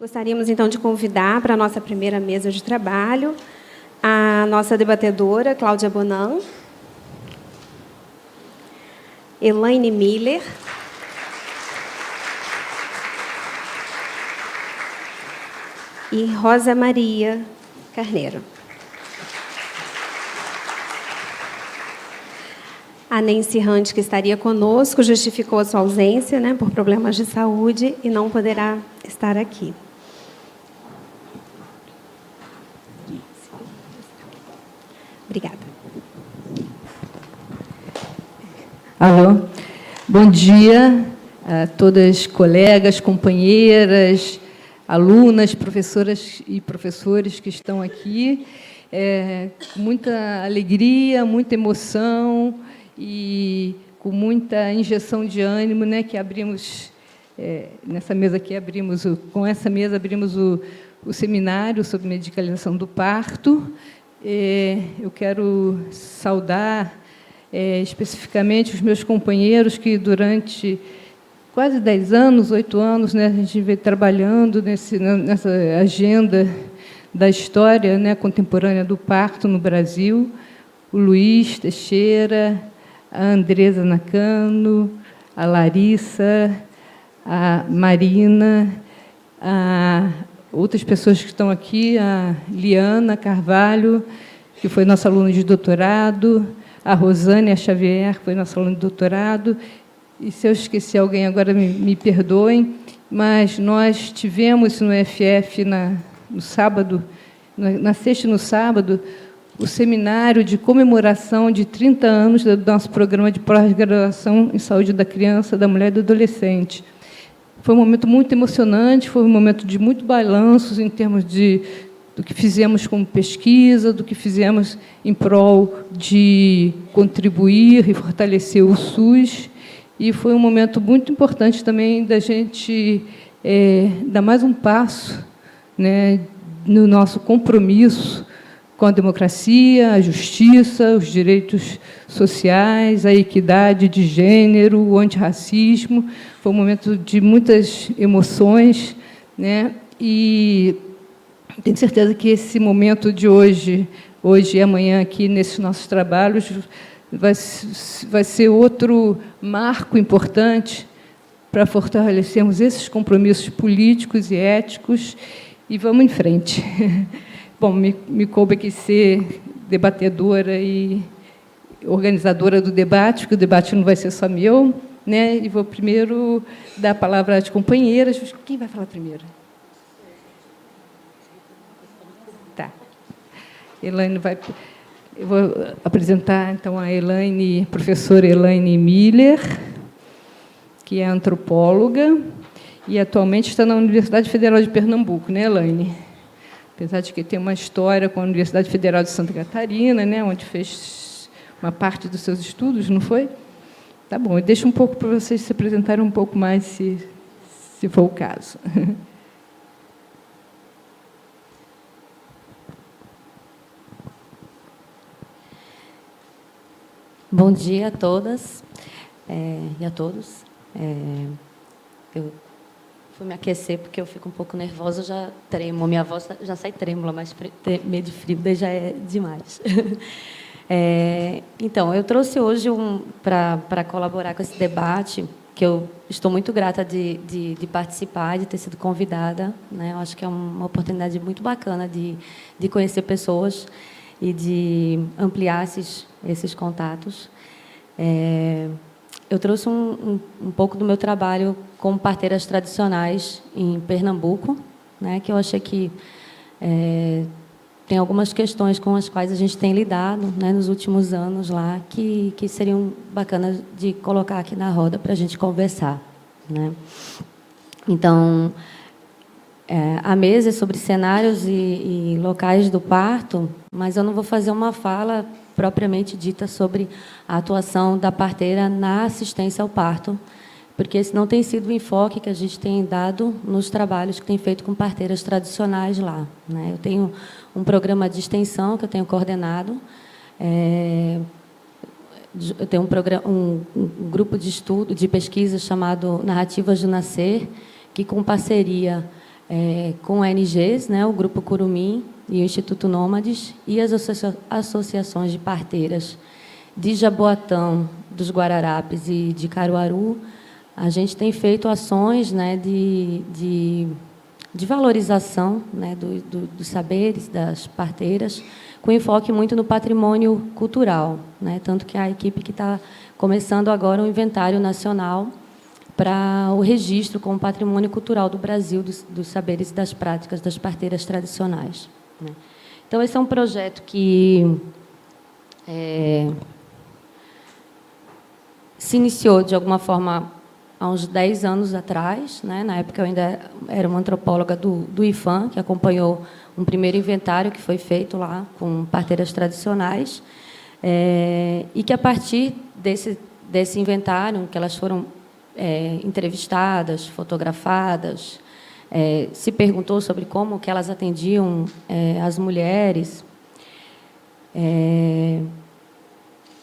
Gostaríamos, então, de convidar para a nossa primeira mesa de trabalho a nossa debatedora, Cláudia Bonan, Elaine Miller, e Rosa Maria Carneiro. A Nancy Hunt, que estaria conosco, justificou a sua ausência, por problemas de saúde e não poderá estar aqui. Obrigada. Alô. Bom dia a todas colegas, companheiras, alunas, professoras e professores que estão aqui. Com muita alegria, muita emoção e com muita injeção de ânimo, que abrimos, nessa mesa aqui, com essa mesa, abrimos o seminário sobre medicalização do parto. Eu quero saudar especificamente os meus companheiros que, durante quase 10 anos, 8 anos, a gente veio trabalhando nessa agenda da história contemporânea do parto no Brasil: o Luiz Teixeira, a Andresa Nakano, a Larissa, a Marina, outras pessoas que estão aqui, a Liana Carvalho, que foi nossa aluna de doutorado, a Rosânia Xavier, que foi nossa aluna de doutorado, e se eu esqueci alguém agora, me perdoem, mas nós tivemos no FF, no sábado, na sexta e no sábado, o seminário de comemoração de 30 anos do nosso programa de pós-graduação em saúde da criança, da mulher e do adolescente. Foi um momento muito emocionante, foi um momento de muito balanços em termos do que fizemos como pesquisa, do que fizemos em prol de contribuir e fortalecer o SUS. E foi um momento muito importante também da gente dar mais um passo no nosso compromisso com a democracia, a justiça, os direitos sociais, a equidade de gênero, o antirracismo. Foi um momento de muitas emoções, e tenho certeza que esse momento de hoje e amanhã, aqui nesses nossos trabalhos, vai ser outro marco importante para fortalecermos esses compromissos políticos e éticos, e vamos em frente. Bom, me coube aqui ser debatedora e organizadora do debate, porque o debate não vai ser só meu, e vou primeiro dar a palavra às companheiras. Quem vai falar primeiro? Tá. Elaine vai... Eu vou apresentar, então, a Elaine, professora Elaine Miller, que é antropóloga e atualmente está na Universidade Federal de Pernambuco, Elaine? Apesar de que tem uma história com a Universidade Federal de Santa Catarina, onde fez uma parte dos seus estudos, não foi? Tá bom, eu deixo um pouco para vocês se apresentarem um pouco mais, se for o caso. Bom dia a todas e a todos. Eu fui me aquecer, porque eu fico um pouco nervosa, eu já tremo, minha voz já sai trêmula, mas meio de frio já é demais. Então, eu trouxe hoje para colaborar com esse debate, que eu estou muito grata de participar, de ter sido convidada. Eu acho que é uma oportunidade muito bacana de conhecer pessoas e de ampliar esses contatos. Eu trouxe um pouco do meu trabalho como parteiras tradicionais em Pernambuco, que eu achei que tem algumas questões com as quais a gente tem lidado nos últimos anos lá, que seriam bacanas de colocar aqui na roda para a gente conversar. Então, a mesa é sobre cenários e locais do parto, mas eu não vou fazer uma fala propriamente dita sobre a atuação da parteira na assistência ao parto, porque esse não tem sido o enfoque que a gente tem dado nos trabalhos que tem feito com parteiras tradicionais lá. Eu tenho um programa de extensão que eu tenho coordenado, eu tenho um grupo de estudo, de pesquisa chamado Narrativas do Nascer, que, com parceria com ONGs, né, o Grupo Curumim e o Instituto Nômades, e as associações de parteiras de Jaboatão, dos Guararapes e de Caruaru. A gente tem feito ações, né, de valorização, né, dos saberes das parteiras, com enfoque muito no patrimônio cultural, né, tanto que a equipe que está começando agora um inventário nacional para o registro como patrimônio cultural do Brasil dos saberes e das práticas das parteiras tradicionais, né. Então, esse é um projeto que se iniciou, de alguma forma, há uns 10 anos atrás, né? Na época, eu ainda era uma antropóloga do IFAM, que acompanhou um primeiro inventário que foi feito lá com parteiras tradicionais, e que, a partir desse inventário, que elas foram entrevistadas, fotografadas, se perguntou sobre como que elas atendiam as mulheres,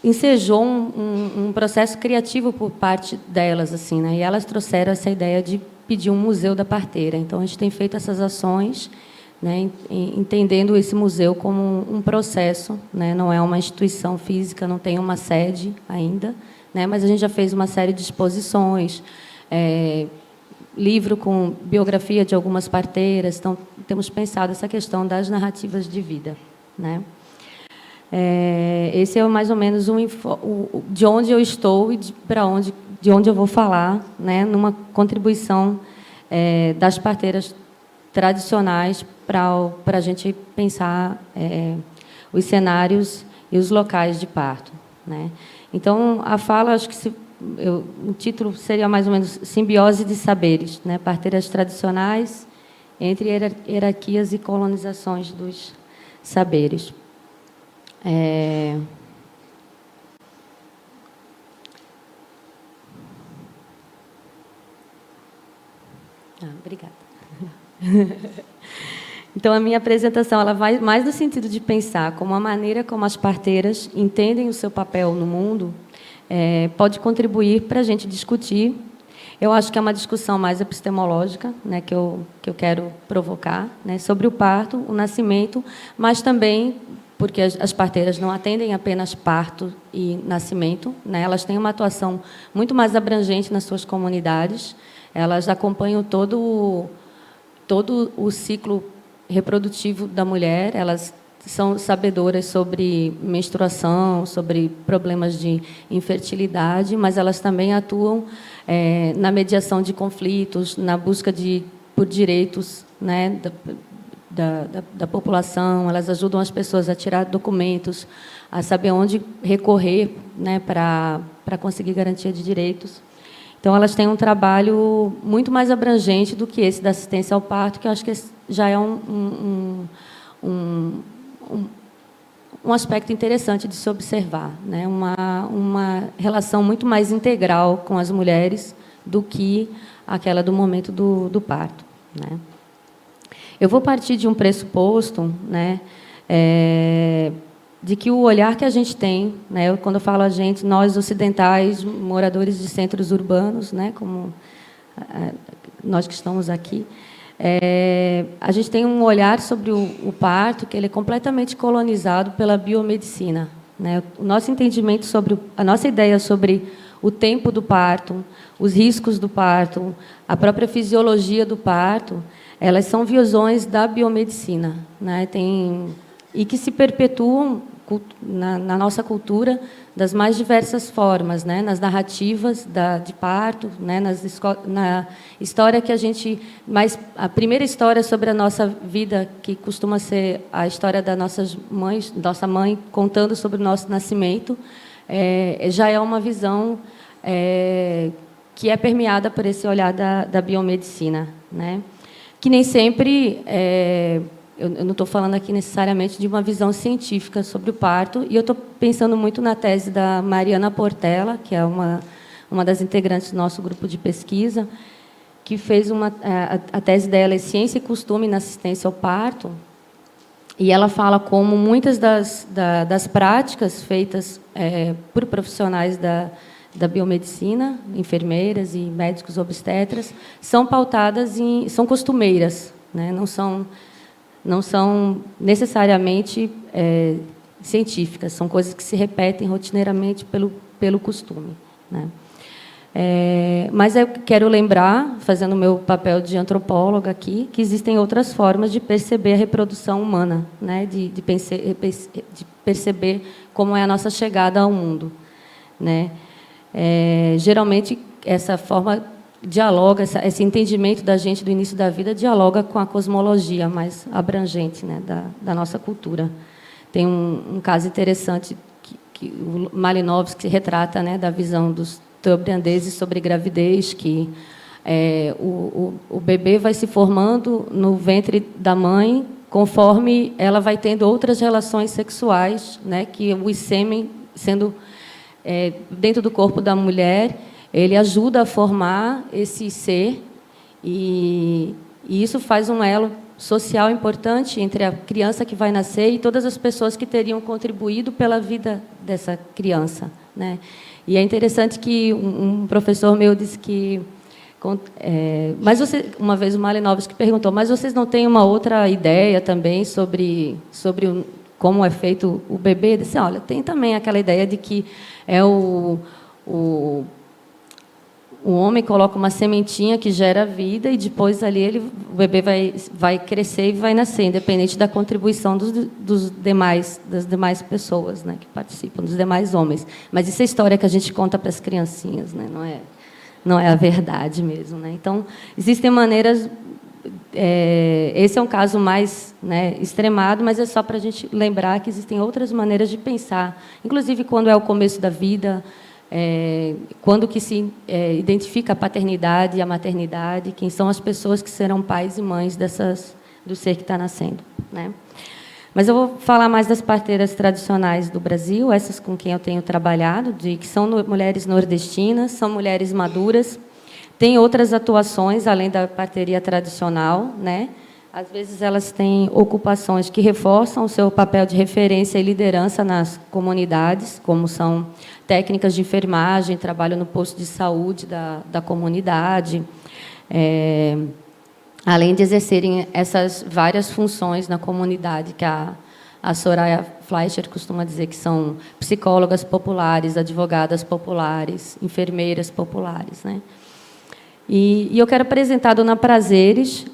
ensejou um processo criativo por parte delas, assim, né? E elas trouxeram essa ideia de pedir um museu da parteira. Então, a gente tem feito essas ações, né, entendendo esse museu como um processo, né? Não é uma instituição física, não tem uma sede ainda, né? Mas a gente já fez uma série de exposições, livro com biografia de algumas parteiras. Então, temos pensado essa questão das narrativas de vida, né? Esse é mais ou menos de onde eu estou e de onde eu vou falar, né, numa contribuição das parteiras tradicionais para a gente pensar os cenários e os locais de parto, né. Então, a fala, acho que o título seria mais ou menos Simbiose de Saberes, né, parteiras tradicionais entre hierarquias e colonizações dos saberes. Obrigada. Então, a minha apresentação ela vai mais no sentido de pensar como a maneira como as parteiras entendem o seu papel no mundo pode contribuir para a gente discutir. Eu acho que é uma discussão mais epistemológica, né, que eu quero provocar, né, sobre o parto, o nascimento, mas também porque as parteiras não atendem apenas parto e nascimento, né? Elas têm uma atuação muito mais abrangente nas suas comunidades. Elas acompanham todo o ciclo reprodutivo da mulher. Elas são sabedoras sobre menstruação, sobre problemas de infertilidade, mas elas também atuam na mediação de conflitos, na busca por direitos, né, da população. Elas ajudam as pessoas a tirar documentos, a saber onde recorrer, né, para conseguir garantia de direitos. Então, elas têm um trabalho muito mais abrangente do que esse da assistência ao parto, que eu acho que já é um aspecto interessante de se observar, né? Uma relação muito mais integral com as mulheres do que aquela do momento do parto, né? Eu vou partir de um pressuposto, né, de que o olhar que a gente tem, né, quando eu falo a gente, nós ocidentais, moradores de centros urbanos, né, como nós que estamos aqui, a gente tem um olhar sobre o parto que ele é completamente colonizado pela biomedicina, né? O nosso entendimento a nossa ideia sobre o tempo do parto, os riscos do parto, a própria fisiologia do parto, elas são visões da biomedicina, né? E que se perpetuam na nossa cultura das mais diversas formas, né? Nas narrativas de parto, né? Na história que a primeira história sobre a nossa vida, que costuma ser a história das nossas mães, nossa mãe contando sobre o nosso nascimento, já é uma visão que é permeada por esse olhar da biomedicina, né? Que nem sempre, eu não estou falando aqui necessariamente de uma visão científica sobre o parto, e eu estou pensando muito na tese da Mariana Portela, que é uma das integrantes do nosso grupo de pesquisa, que fez a tese dela é Ciência e Costume na Assistência ao Parto, e ela fala como muitas das práticas feitas por profissionais da biomedicina, enfermeiras e médicos obstetras, são pautadas são costumeiras, né? Não são necessariamente científicas, são coisas que se repetem rotineiramente pelo costume, né? Mas eu quero lembrar, fazendo o meu papel de antropóloga aqui, que existem outras formas de perceber a reprodução humana, né? de perceber como é a nossa chegada ao mundo, né? Geralmente, essa forma dialoga, esse entendimento da gente do início da vida dialoga com a cosmologia mais abrangente, né? da nossa cultura. Tem um caso interessante que o Malinowski retrata, né? Da visão dos teubriandeses sobre gravidez, que o bebê vai se formando no ventre da mãe conforme ela vai tendo outras relações sexuais, né? Que o sêmen, sendo dentro do corpo da mulher, ele ajuda a formar esse ser, e isso faz um elo social importante entre a criança que vai nascer e todas as pessoas que teriam contribuído pela vida dessa criança, né? E é interessante que um professor meu disse que... mas uma vez o Malinowski perguntou, mas vocês não têm uma outra ideia também sobre como é feito o bebê? Ele disse, olha, tem também aquela ideia de que o homem coloca uma sementinha que gera vida e depois ali o bebê vai crescer e vai nascer, independente da contribuição das demais pessoas, né, que participam, dos demais homens. Mas isso é história que a gente conta para as criancinhas, né, não é a verdade mesmo, né? Então, existem maneiras... esse é um caso mais, né, extremado, mas é só para a gente lembrar que existem outras maneiras de pensar, inclusive quando é o começo da vida, quando que se identifica a paternidade e a maternidade, quem são as pessoas que serão pais e mães do ser que está nascendo, né? Mas eu vou falar mais das parteiras tradicionais do Brasil, essas com quem eu tenho trabalhado, que são mulheres nordestinas, são mulheres maduras, têm outras atuações além da parteria tradicional, né? Às vezes elas têm ocupações que reforçam o seu papel de referência e liderança nas comunidades, como são técnicas de enfermagem, trabalho no posto de saúde da comunidade, além de exercerem essas várias funções na comunidade, que a Soraya Fleischer costuma dizer que são psicólogas populares, advogadas populares, enfermeiras populares, né? E eu quero apresentar a dona Prazeres,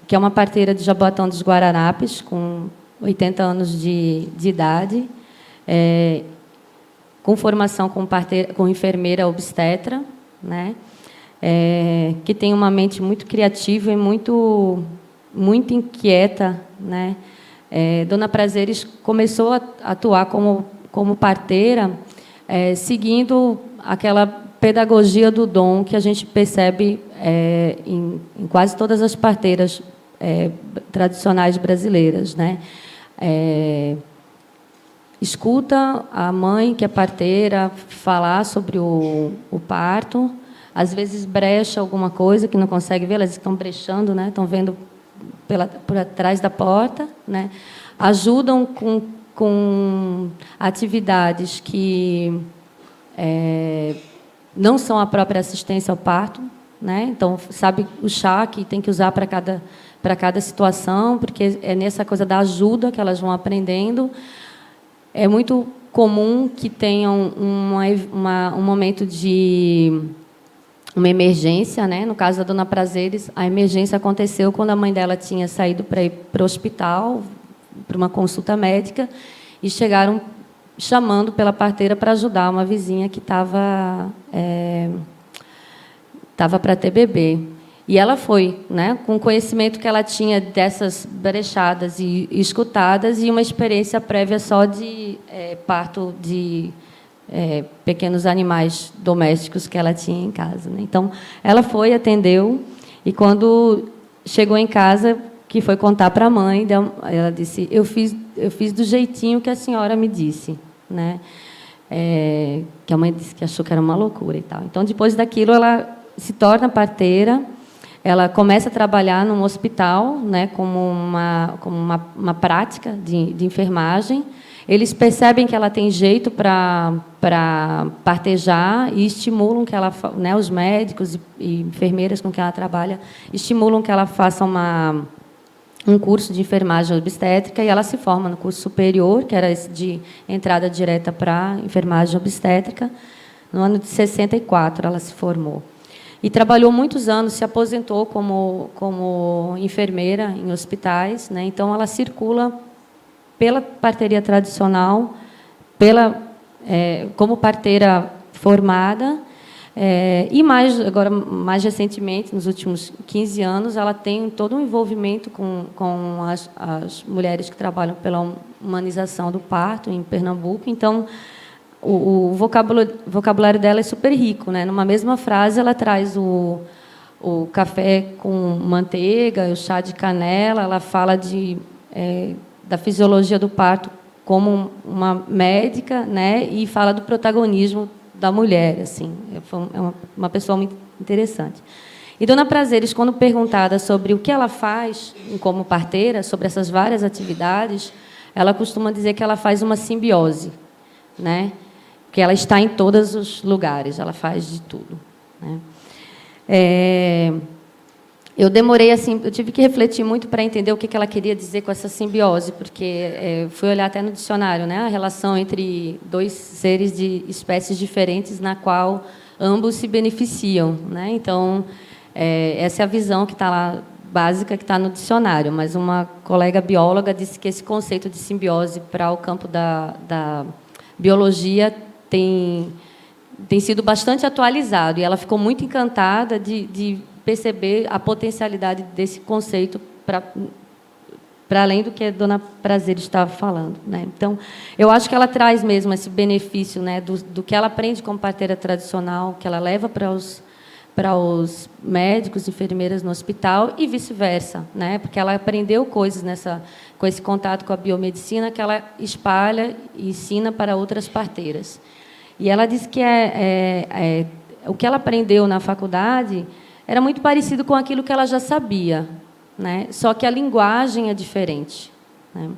que é uma parteira de Jaboatão dos Guararapes, com 80 anos de idade, com formação com enfermeira obstetra, né? Que tem uma mente muito criativa e muito inquieta, né? Dona Prazeres começou a atuar como parteira, seguindo aquela pedagogia do dom que a gente percebe em quase todas as parteiras tradicionais brasileiras, né? Escuta a mãe, que é parteira, falar sobre o parto, às vezes brecha alguma coisa que não consegue ver, elas estão brechando, né? Estão vendo por trás da porta, né? Ajudam com atividades que não são a própria assistência ao parto, né? Então, sabe o chá que tem que usar para cada situação, porque é nessa coisa da ajuda que elas vão aprendendo. É muito comum que tenham um momento de uma emergência, né? No caso da dona Prazeres, a emergência aconteceu quando a mãe dela tinha saído para ir para o hospital, para uma consulta médica, e chegaram chamando pela parteira para ajudar uma vizinha que estava para ter bebê. E ela foi, né, com o conhecimento que ela tinha dessas brechadas e escutadas, e uma experiência prévia só de parto de pequenos animais domésticos que ela tinha em casa, né? Então, ela foi, atendeu, e quando chegou em casa, que foi contar para a mãe, ela disse, eu fiz do jeitinho que a senhora me disse, né? Que a mãe disse que achou que era uma loucura e tal. Então, depois daquilo, ela se torna parteira, ela começa a trabalhar num hospital, né, como uma prática de enfermagem. eles percebem que ela tem jeito para partejar e estimulam que ela, né, os médicos e enfermeiras com quem ela trabalha, estimulam que ela faça um curso de enfermagem obstétrica, e ela se forma no curso superior, que era esse de entrada direta para enfermagem obstétrica. No ano de 64, ela se formou. E trabalhou muitos anos, se aposentou como enfermeira em hospitais, né? Então, ela circula pela parteria tradicional, como parteira formada, e agora, mais recentemente, nos últimos 15 anos, ela tem todo um envolvimento com as mulheres que trabalham pela humanização do parto em Pernambuco. Então, o vocabulário dela é super rico, né? Numa mesma frase, ela traz o café com manteiga, o chá de canela, ela fala da fisiologia do parto como uma médica, né? E fala do protagonismo da mulher, assim. É uma pessoa muito interessante. E Dona Prazeres, quando perguntada sobre o que ela faz como parteira, sobre essas várias atividades, ela costuma dizer que ela faz uma simbiose, né? Que ela está em todos os lugares, ela faz de tudo, né? Eu demorei assim, eu tive que refletir muito para entender o que ela queria dizer com essa simbiose, porque fui olhar até no dicionário, né, a relação entre dois seres de espécies diferentes, na qual ambos se beneficiam, né? Então, essa é a visão que está lá, básica, que está no dicionário. Mas uma colega bióloga disse que esse conceito de simbiose para o campo da biologia tem sido bastante atualizado, e ela ficou muito encantada de perceber a potencialidade desse conceito para além do que a Dona Prazeres estava falando, né? Então, eu acho que ela traz mesmo esse benefício, né, do que ela aprende como parteira tradicional, que ela leva para os médicos, enfermeiras no hospital, e vice-versa, né? Porque ela aprendeu coisas com esse contato com a biomedicina que ela espalha e ensina para outras parteiras. E ela disse que o que ela aprendeu na faculdade era muito parecido com aquilo que ela já sabia, né? Só que a linguagem é diferente, né?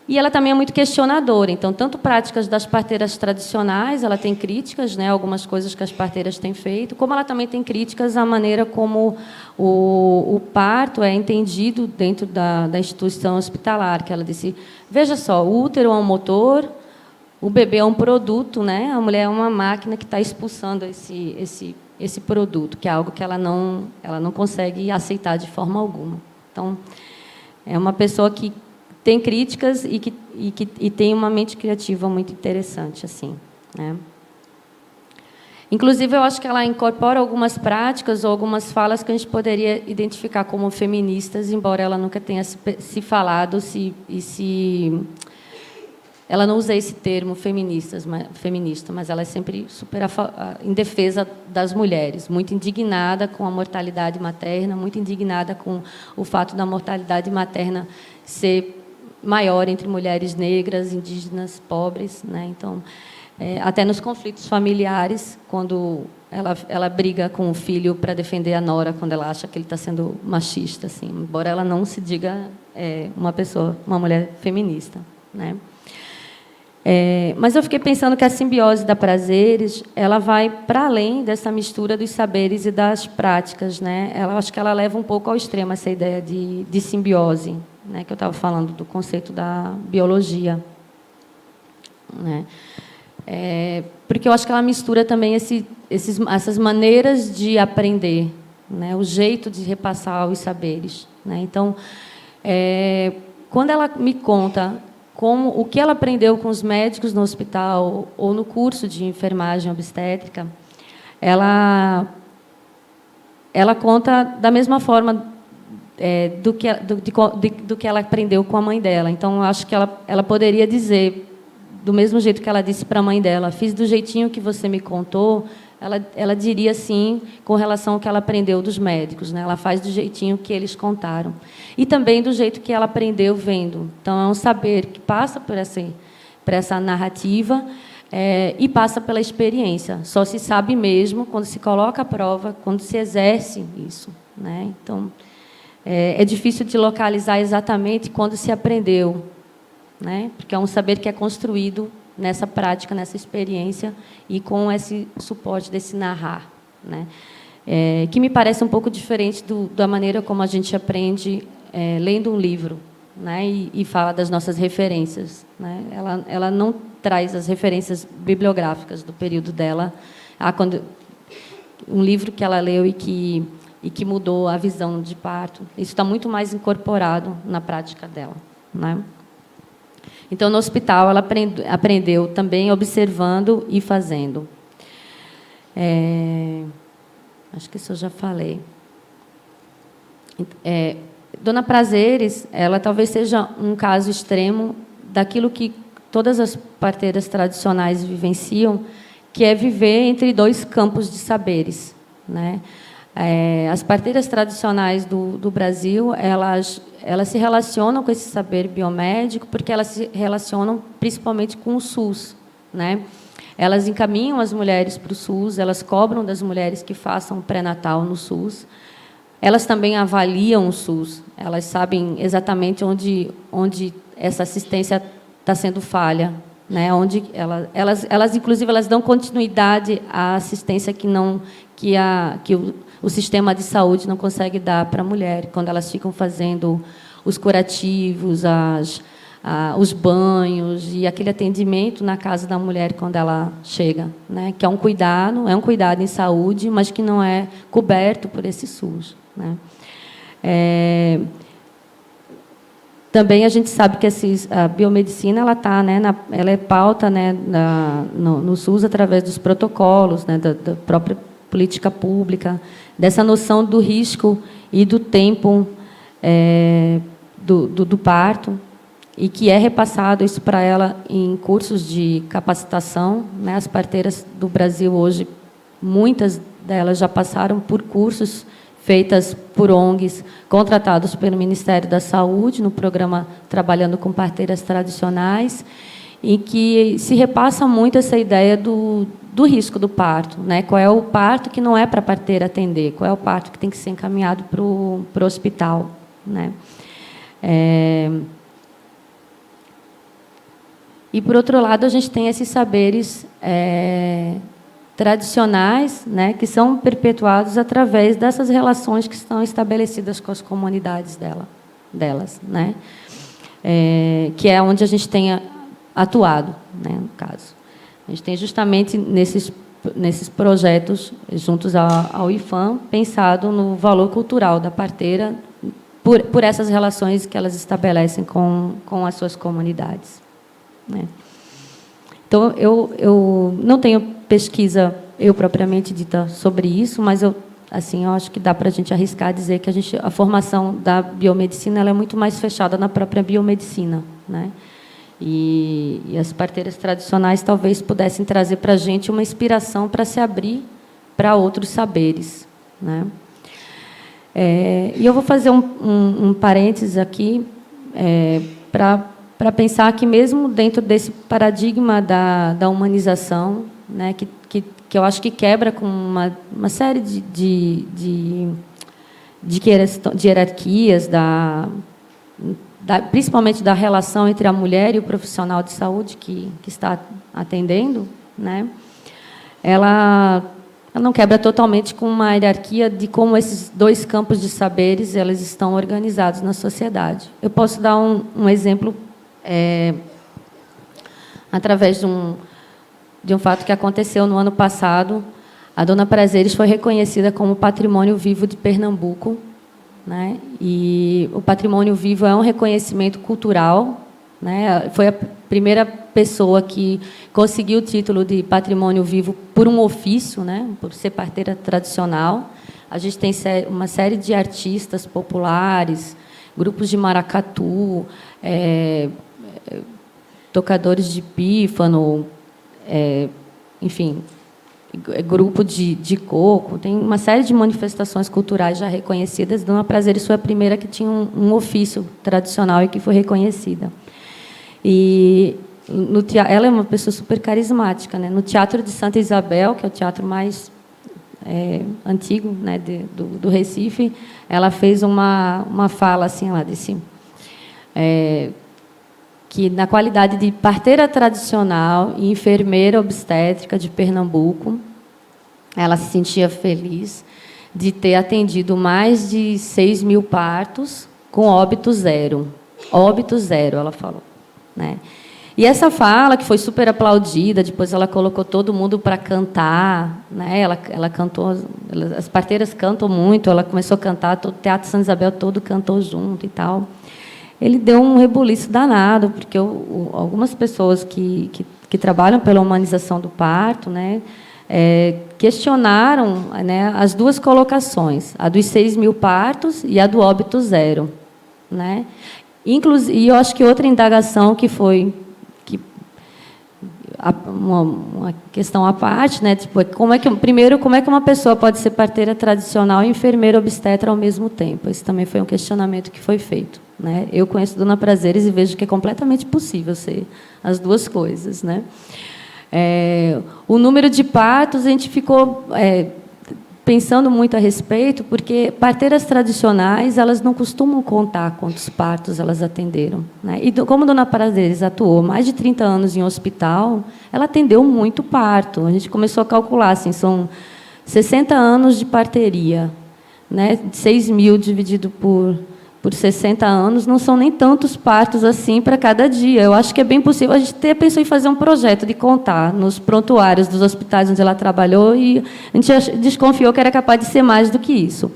E ela também é muito questionadora. Então, tanto práticas das parteiras tradicionais, ela tem críticas, né, algumas coisas que as parteiras têm feito, como ela também tem críticas à maneira como o parto é entendido dentro da instituição hospitalar, que ela disse, veja só, o útero é um motor, o bebê é um produto, né? A mulher é uma máquina que está expulsando esse produto, que é algo que ela não consegue aceitar de forma alguma. Então, é uma pessoa que tem críticas e tem uma mente criativa muito interessante, assim, né? Inclusive, eu acho que ela incorpora algumas práticas ou algumas falas que a gente poderia identificar como feministas, embora ela nunca tenha se falado, ela não usa esse termo feminista, mas ela é sempre super em defesa das mulheres, muito indignada com a mortalidade materna, muito indignada com o fato da mortalidade materna ser maior entre mulheres negras, indígenas, pobres, né? Então, até nos conflitos familiares, quando ela briga com o filho para defender a nora, quando ela acha que ele está sendo machista, assim, embora ela não se diga uma mulher feminista, né? Mas eu fiquei pensando que a simbiose da Prazeres, ela vai para além dessa mistura dos saberes e das práticas, né? Acho que ela leva um pouco ao extremo essa ideia de simbiose, né, que eu estava falando do conceito da biologia, né? Porque eu acho que ela mistura também essas maneiras de aprender, né? O jeito de repassar os saberes, né? Então, quando ela me conta o que ela aprendeu com os médicos no hospital ou no curso de enfermagem obstétrica, ela conta da mesma forma do que ela aprendeu com a mãe dela. Então, eu acho que ela poderia dizer, do mesmo jeito que ela disse para a mãe dela, fiz do jeitinho que você me contou, ela diria assim com relação ao que ela aprendeu dos médicos, né? Ela faz do jeitinho que eles contaram. E também do jeito que ela aprendeu vendo. Então, é um saber que passa por essa narrativa e passa pela experiência. Só se sabe mesmo quando se coloca à prova, quando se exerce isso, né? Então, é difícil de localizar exatamente quando se aprendeu, né? Porque é um saber que é construído nessa prática, nessa experiência e com esse suporte desse narrar, né? Que me parece um pouco diferente da maneira como a gente aprende lendo um livro, né? E fala das nossas referências, né? Ela não traz as referências bibliográficas do período dela, um livro que ela leu e que mudou a visão de parto. Isso está muito mais incorporado na prática dela, né? Então, no hospital, ela aprendeu também observando e fazendo. Acho que isso eu já falei. Dona Prazeres, ela talvez seja um caso extremo daquilo que todas as parteiras tradicionais vivenciam, que é viver entre dois campos de saberes, né? As parteiras tradicionais do Brasil, elas se relacionam com esse saber biomédico porque elas se relacionam principalmente com o SUS, né? Elas encaminham as mulheres para o SUS, elas cobram das mulheres que façam pré-natal no SUS. Elas também avaliam o SUS, elas sabem exatamente onde essa assistência está sendo falha, né? Onde elas inclusive elas dão continuidade à assistência que o sistema de saúde não consegue dar para a mulher, quando elas ficam fazendo os curativos, os banhos e aquele atendimento na casa da mulher quando ela chega, né? Que é um cuidado em saúde, mas que não é coberto por esse SUS, né? Também a gente sabe que a biomedicina ela é pauta, né, no SUS através dos protocolos, né, da própria política pública, dessa noção do risco e do tempo do parto, e que é repassado isso para ela em cursos de capacitação, né? As parteiras do Brasil hoje, muitas delas já passaram por cursos feitas por ONGs, contratados pelo Ministério da Saúde, no programa Trabalhando com Parteiras Tradicionais, em que se repassa muito essa ideia do risco do parto, né? Qual é o parto que não é para a parteira atender, qual é o parto que tem que ser encaminhado para o hospital, né? E, por outro lado, a gente tem esses saberes tradicionais, né, que são perpetuados através dessas relações que estão estabelecidas com as comunidades delas, né? Que é onde a gente tem atuado, né, no caso. A gente tem justamente nesses projetos, juntos ao IFAM, pensado no valor cultural da parteira por essas relações que elas estabelecem com as suas comunidades, né? Então, eu não tenho pesquisa, propriamente dita, sobre isso, mas eu acho que dá para a gente arriscar dizer que a formação da biomedicina ela é muito mais fechada na própria biomedicina, né? E as parteiras tradicionais talvez pudessem trazer para a gente uma inspiração para se abrir para outros saberes, né? E eu vou fazer um parênteses aqui para pensar que, mesmo dentro desse paradigma da humanização, né, que eu acho que quebra com uma série de hierarquias, principalmente da relação entre a mulher e o profissional de saúde que está atendendo, né, ela não quebra totalmente com uma hierarquia de como esses dois campos de saberes eles estão organizados na sociedade. Eu posso dar um exemplo através de um fato que aconteceu no ano passado. A Dona Prazeres foi reconhecida como Patrimônio Vivo de Pernambuco, né? E o Patrimônio Vivo é um reconhecimento cultural, né? Foi a primeira pessoa que conseguiu o título de Patrimônio Vivo por um ofício, né? Por ser parteira tradicional. A gente tem uma série de artistas populares, grupos de maracatu, tocadores de pífano, enfim, grupo de coco, tem uma série de manifestações culturais já reconhecidas. Dona Prazeres foi a primeira que tinha um ofício tradicional e que foi reconhecida. E ela é uma pessoa super carismática, né? No Teatro de Santa Isabel, que é o teatro mais antigo, né, do Recife, ela fez uma fala assim lá desse que, na qualidade de parteira tradicional e enfermeira obstétrica de Pernambuco, ela se sentia feliz de ter atendido mais de 6 mil partos com óbito zero. Óbito zero, ela falou, né? E essa fala, que foi super aplaudida, depois ela colocou todo mundo para cantar, né? Ela cantou, as parteiras cantam muito, ela começou a cantar, todo o Teatro Santa Isabel todo cantou junto e tal. Ele deu um rebuliço danado, porque algumas pessoas que trabalham pela humanização do parto, né, questionaram, né, as duas colocações, a dos 6 mil partos e a do óbito zero, né? E eu acho que outra indagação que foi uma questão à parte, né? Tipo, primeiro, como é que uma pessoa pode ser parteira tradicional e enfermeira obstetra ao mesmo tempo? Esse também foi um questionamento que foi feito, né? Eu conheço Dona Prazeres e vejo que é completamente possível ser as duas coisas, né? O número de partos, a gente ficou pensando muito a respeito, porque parteiras tradicionais, elas não costumam contar quantos partos elas atenderam, né? E como Dona Prazeres atuou mais de 30 anos em hospital, ela atendeu muito parto. A gente começou a calcular, assim, são 60 anos de parteria, né? 6 mil dividido por 60 anos, não são nem tantos partos assim para cada dia. Eu acho que é bem possível. A gente até pensou em fazer um projeto de contar nos prontuários dos hospitais onde ela trabalhou e a gente desconfiou que era capaz de ser mais do que isso.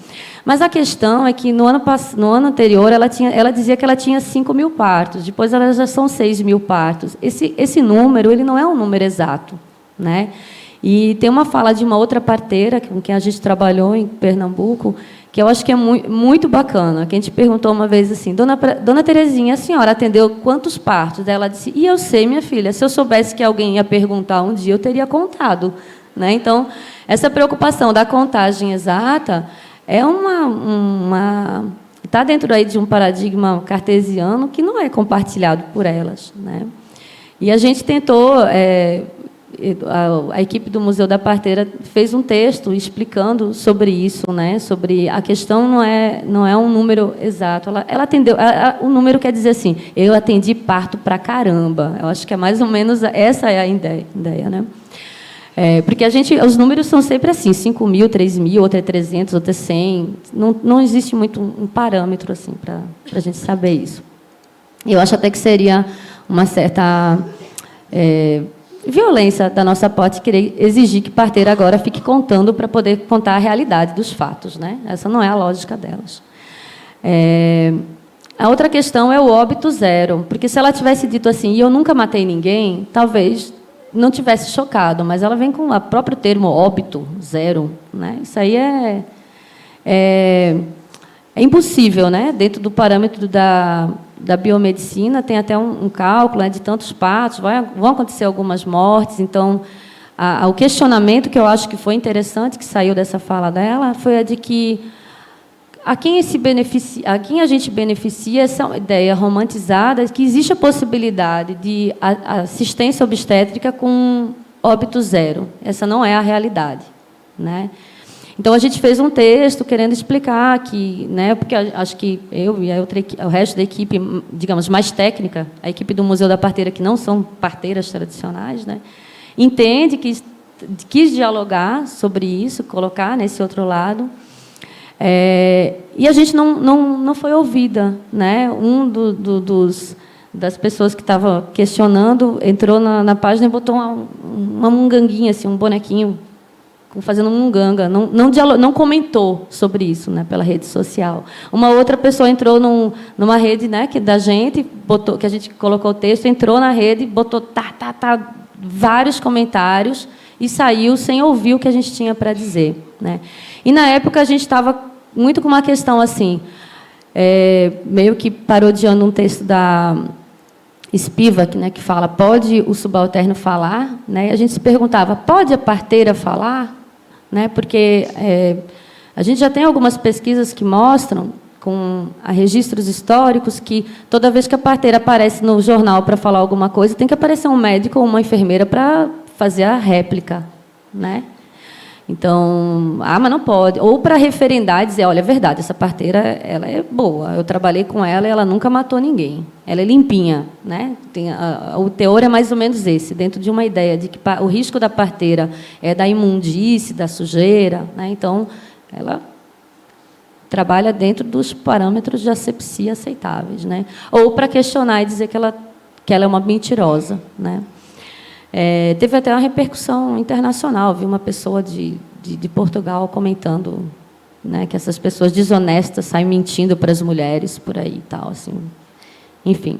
Mas a questão é que, no ano anterior, ela dizia que ela tinha 5 mil partos, depois elas já são 6 mil partos. Esse número ele não é um número exato, né? E tem uma fala de uma outra parteira com quem a gente trabalhou em Pernambuco, que eu acho que é muito bacana, que a gente perguntou uma vez assim, Dona Terezinha, a senhora atendeu quantos partos? Daí ela disse, eu sei, minha filha, se eu soubesse que alguém ia perguntar um dia, eu teria contado, né? Então, essa preocupação da contagem exata é está dentro aí de um paradigma cartesiano que não é compartilhado por elas, né? E a gente tentou... a equipe do Museu da Parteira fez um texto explicando sobre isso, né? Sobre a questão não é um número exato. Ela atendeu. O número quer dizer assim: eu atendi parto pra caramba. Eu acho que é mais ou menos essa é a ideia, né? Porque os números são sempre assim: 5 mil, 3 mil, outro é 300, outro é 100. Não existe muito um parâmetro assim para a gente saber isso. Eu acho até que seria uma certa violência da nossa parte querer exigir que parteira agora fique contando para poder contar a realidade dos fatos, né? Essa não é a lógica delas. A outra questão é o óbito zero, porque se ela tivesse dito assim, eu nunca matei ninguém, talvez não tivesse chocado, mas ela vem com o próprio termo óbito zero, né? Isso aí é impossível, né? Dentro do parâmetro da biomedicina, tem até um cálculo, né, de tantos partos, vão acontecer algumas mortes. Então, o questionamento que eu acho que foi interessante, que saiu dessa fala dela, foi a de que a quem a gente beneficia essa ideia romantizada que existe a possibilidade de assistência obstétrica com óbito zero. Essa não é a realidade, né? Então, a gente fez um texto querendo explicar que, né, porque acho que eu e o resto da equipe, digamos, mais técnica, a equipe do Museu da Parteira, que não são parteiras tradicionais, né, entende que quis dialogar sobre isso, colocar nesse outro lado, e a gente não foi ouvida, né? Das pessoas que estava questionando entrou na página e botou uma munganguinha, assim, um bonequinho fazendo munganga, não comentou sobre isso, né, pela rede social. Uma outra pessoa entrou numa rede, né, que da gente botou, que a gente colocou o texto, entrou na rede, botou vários comentários e saiu sem ouvir o que a gente tinha para dizer, né? E na época a gente estava muito com uma questão assim, meio que parodiando um texto da Spivak, né, que fala, pode o subalterno falar? Né? E a gente se perguntava, pode a parteira falar? Né? Porque a gente já tem algumas pesquisas que mostram, com registros históricos, que toda vez que a parteira aparece no jornal para falar alguma coisa, tem que aparecer um médico ou uma enfermeira para fazer a réplica, né? Então, mas não pode. Ou para referendar e dizer, olha, é verdade, essa parteira ela é boa, eu trabalhei com ela e ela nunca matou ninguém. Ela é limpinha. Né? O teor é mais ou menos esse, dentro de uma ideia de que o risco da parteira é da imundície, da sujeira. Né? Então, ela trabalha dentro dos parâmetros de asepsia aceitáveis. Né? Ou para questionar e dizer que ela é uma mentirosa. Né? Teve até uma repercussão internacional, vi uma pessoa de Portugal comentando, né, que essas pessoas desonestas saem mentindo para as mulheres por aí e tal, assim. Enfim.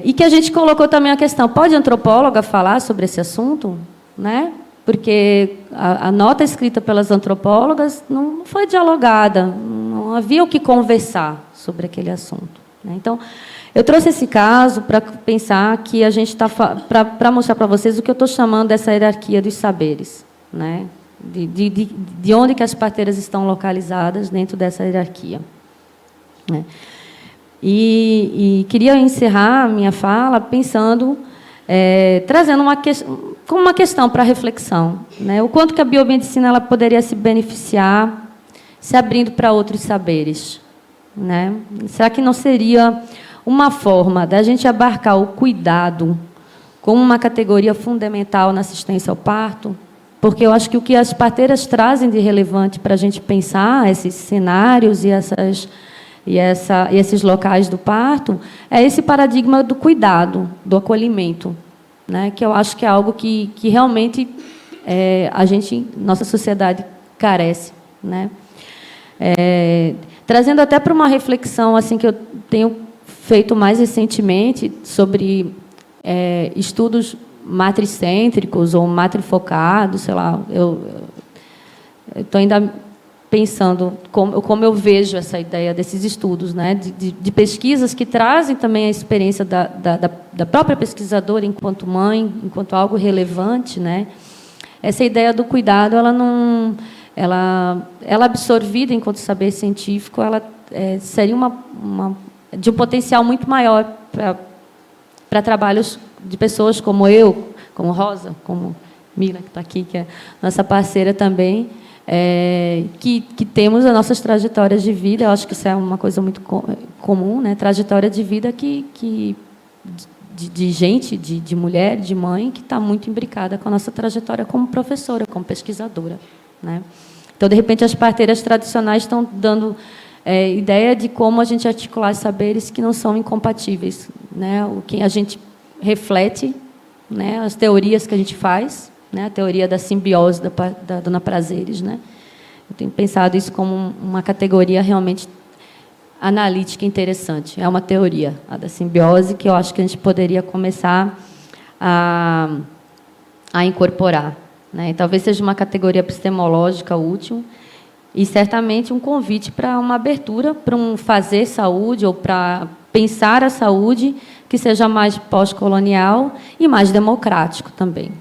E que a gente colocou também a questão, pode a antropóloga falar sobre esse assunto? Né? Porque a nota escrita pelas antropólogas não foi dialogada, não havia o que conversar sobre aquele assunto. Né? Então, eu trouxe esse caso para pensar que a gente está para mostrar para vocês o que eu estou chamando dessa hierarquia dos saberes, né? De onde que as parteiras estão localizadas dentro dessa hierarquia. Né? E queria encerrar a minha fala pensando, trazendo como uma questão para reflexão, né? O quanto que a biomedicina ela poderia se beneficiar se abrindo para outros saberes. Né? Será que não seria uma forma da gente abarcar o cuidado como uma categoria fundamental na assistência ao parto? Porque eu acho que o que as parteiras trazem de relevante para a gente pensar esses cenários e esses locais do parto é esse paradigma do cuidado, do acolhimento, né? Que eu acho que é algo que realmente nossa sociedade carece. Né? Trazendo até para uma reflexão assim que eu tenho feito mais recentemente sobre estudos matricêntricos ou matrifocados, sei lá, eu estou ainda pensando como eu vejo essa ideia desses estudos, né, de pesquisas que trazem também a experiência da própria pesquisadora enquanto mãe, enquanto algo relevante, né? Essa ideia do cuidado, ela absorvida enquanto saber científico, ela seria de um potencial muito maior para trabalhos de pessoas como eu, como Rosa, como Mila, que está aqui, que é nossa parceira também, que temos as nossas trajetórias de vida. Eu acho que isso é uma coisa muito comum, né? Trajetória de vida de gente, de mulher, de mãe, que está muito imbricada com a nossa trajetória como professora, como pesquisadora. Né? Então, de repente, as parteiras tradicionais estão dando ideia de como a gente articular saberes que não são incompatíveis. Né? O que a gente reflete, né? As teorias que a gente faz, né? A teoria da simbiose da Dona Prazeres. Né? Eu tenho pensado isso como uma categoria realmente analítica interessante. É uma teoria, a da simbiose, que eu acho que a gente poderia começar a incorporar. Né? E talvez seja uma categoria epistemológica útil e, certamente, um convite para uma abertura, para um fazer saúde ou para pensar a saúde que seja mais pós-colonial e mais democrático também.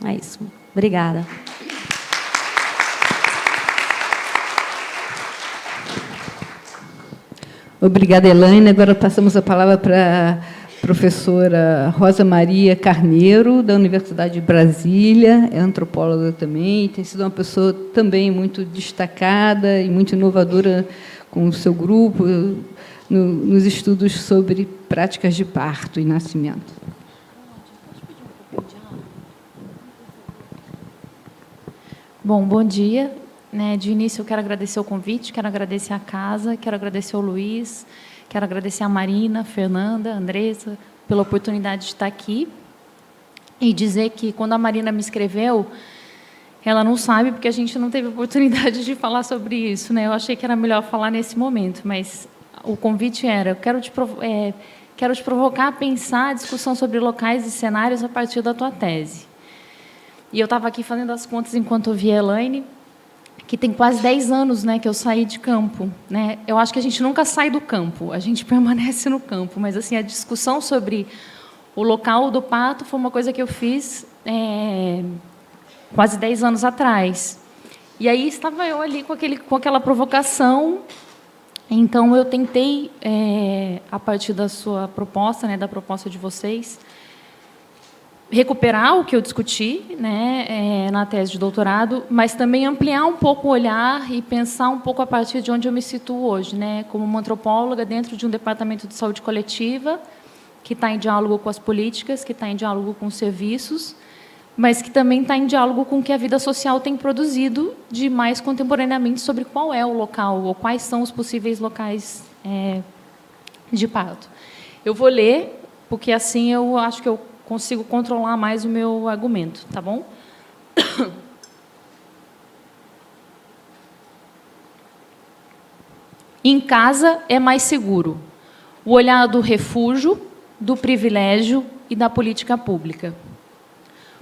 É isso. Obrigada. Obrigada, Elaine. Agora passamos a palavra para a professora Rosa Maria Carneiro, da Universidade de Brasília, é antropóloga também, e tem sido uma pessoa também muito destacada e muito inovadora com o seu grupo nos estudos sobre práticas de parto e nascimento. Bom dia. De início, eu quero agradecer o convite, quero agradecer a casa, quero agradecer ao Luiz, quero agradecer a Marina, a Fernanda, a Andressa, pela oportunidade de estar aqui. E dizer que, quando a Marina me escreveu, ela não sabe, porque a gente não teve oportunidade de falar sobre isso. Né? Eu achei que era melhor falar nesse momento, mas o convite era, eu quero te provocar a pensar a discussão sobre locais e cenários a partir da tua tese. E eu estava aqui fazendo as contas enquanto ouvia a Elaine, que tem quase 10 anos, né, que eu saí de campo. Né? Eu acho que a gente nunca sai do campo, a gente permanece no campo, mas assim, a discussão sobre o local do parto foi uma coisa que eu fiz quase 10 anos atrás. E aí estava eu ali com aquela provocação. Então, eu tentei, a partir da sua proposta, né, da proposta de vocês, recuperar o que eu discuti, né, na tese de doutorado, mas também ampliar um pouco o olhar e pensar um pouco a partir de onde eu me situo hoje, né, como uma antropóloga dentro de um departamento de saúde coletiva, que está em diálogo com as políticas, que está em diálogo com os serviços, mas que também está em diálogo com o que a vida social tem produzido de mais contemporaneamente sobre qual é o local, ou quais são os possíveis locais de parto. Eu vou ler, porque assim eu acho que eu consigo controlar mais o meu argumento, tá bom? Em casa é mais seguro. O olhar do refúgio, do privilégio e da política pública.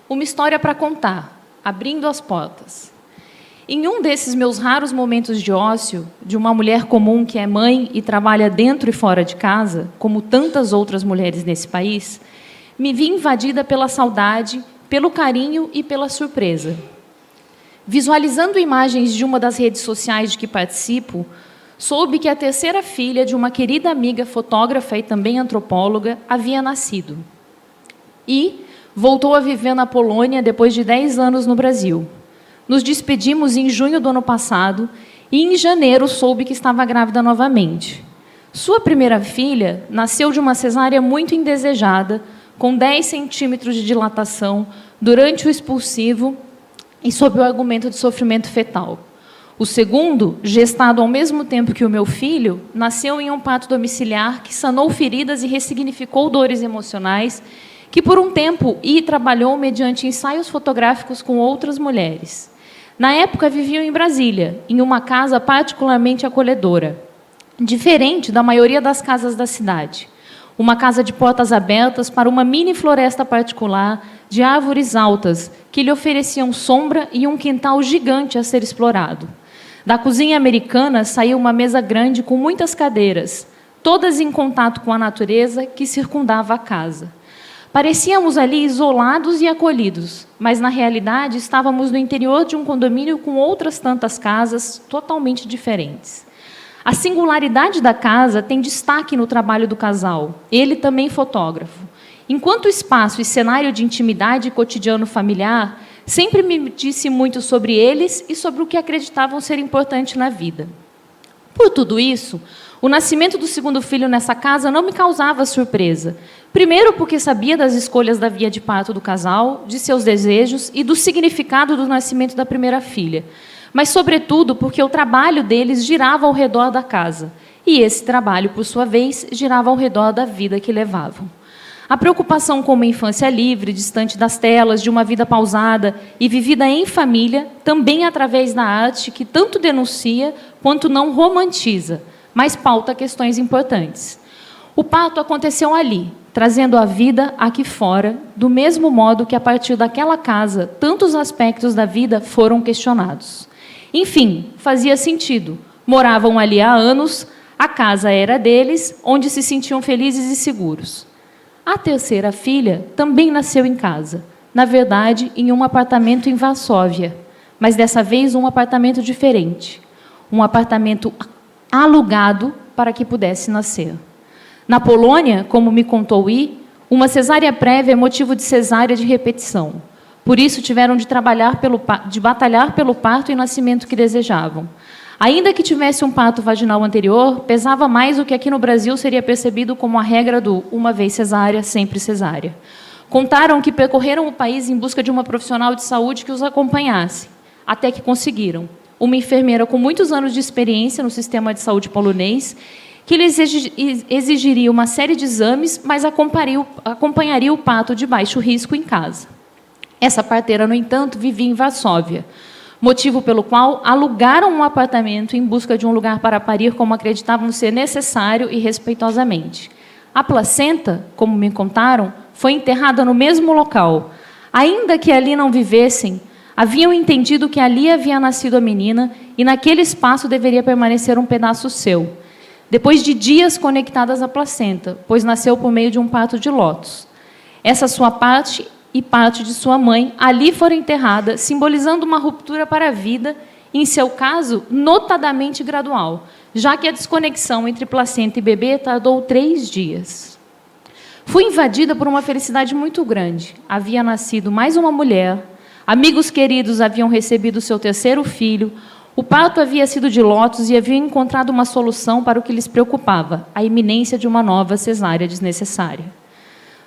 Uma história para contar, abrindo as portas. Em um desses meus raros momentos de ócio, de uma mulher comum que é mãe e trabalha dentro e fora de casa, como tantas outras mulheres nesse país, me vi invadida pela saudade, pelo carinho e pela surpresa. Visualizando imagens de uma das redes sociais de que participo, soube que a terceira filha de uma querida amiga fotógrafa e também antropóloga havia nascido. E voltou a viver na Polônia depois de 10 anos no Brasil. Nos despedimos em junho do ano passado e, em janeiro, soube que estava grávida novamente. Sua primeira filha nasceu de uma cesárea muito indesejada, com 10 centímetros de dilatação, durante o expulsivo e sob o argumento de sofrimento fetal. O segundo, gestado ao mesmo tempo que o meu filho, nasceu em um parto domiciliar que sanou feridas e ressignificou dores emocionais, que por um tempo trabalhou mediante ensaios fotográficos com outras mulheres. Na época, viviam em Brasília, em uma casa particularmente acolhedora, diferente da maioria das casas da cidade. Uma casa de portas abertas para uma mini floresta particular de árvores altas que lhe ofereciam sombra e um quintal gigante a ser explorado. Da cozinha americana saiu uma mesa grande com muitas cadeiras, todas em contato com a natureza que circundava a casa. Parecíamos ali isolados e acolhidos, mas, na realidade, estávamos no interior de um condomínio com outras tantas casas totalmente diferentes. A singularidade da casa tem destaque no trabalho do casal, ele também fotógrafo. Enquanto espaço e cenário de intimidade e cotidiano familiar, sempre me disse muito sobre eles e sobre o que acreditavam ser importante na vida. Por tudo isso, o nascimento do segundo filho nessa casa não me causava surpresa. Primeiro, porque sabia das escolhas da via de parto do casal, de seus desejos e do significado do nascimento da primeira filha. Mas, sobretudo, porque o trabalho deles girava ao redor da casa. E esse trabalho, por sua vez, girava ao redor da vida que levavam. A preocupação com uma infância livre, distante das telas, de uma vida pausada e vivida em família, também através da arte que tanto denuncia quanto não romantiza, mas pauta questões importantes. O parto aconteceu ali, trazendo a vida aqui fora, do mesmo modo que, a partir daquela casa, tantos aspectos da vida foram questionados. Enfim, fazia sentido. Moravam ali há anos, a casa era deles, onde se sentiam felizes e seguros. A terceira filha também nasceu em casa, na verdade, em um apartamento em Varsóvia, mas dessa vez um apartamento diferente, um apartamento alugado para que pudesse nascer. Na Polônia, como me contou uma cesárea prévia é motivo de cesárea de repetição. Por isso, tiveram de batalhar pelo parto e nascimento que desejavam. Ainda que tivesse um parto vaginal anterior, pesava mais o que aqui no Brasil seria percebido como a regra do uma vez cesárea, sempre cesárea. Contaram que percorreram o país em busca de uma profissional de saúde que os acompanhasse, até que conseguiram. Uma enfermeira com muitos anos de experiência no sistema de saúde polonês, que lhes exigiria uma série de exames, mas acompanharia o parto de baixo risco em casa. Essa parteira, no entanto, vivia em Varsóvia, motivo pelo qual alugaram um apartamento em busca de um lugar para parir como acreditavam ser necessário e respeitosamente. A placenta, como me contaram, foi enterrada no mesmo local. Ainda que ali não vivessem, haviam entendido que ali havia nascido a menina e naquele espaço deveria permanecer um pedaço seu. Depois de dias conectadas à placenta, pois nasceu por meio de um parto de lótus. Essa sua parte e parte de sua mãe ali foram enterradas, simbolizando uma ruptura para a vida, em seu caso, notadamente gradual, já que a desconexão entre placenta e bebê tardou 3 dias. Fui invadida por uma felicidade muito grande. Havia nascido mais uma mulher, amigos queridos haviam recebido seu terceiro filho, o parto havia sido de lótus e haviam encontrado uma solução para o que lhes preocupava, a iminência de uma nova cesárea desnecessária.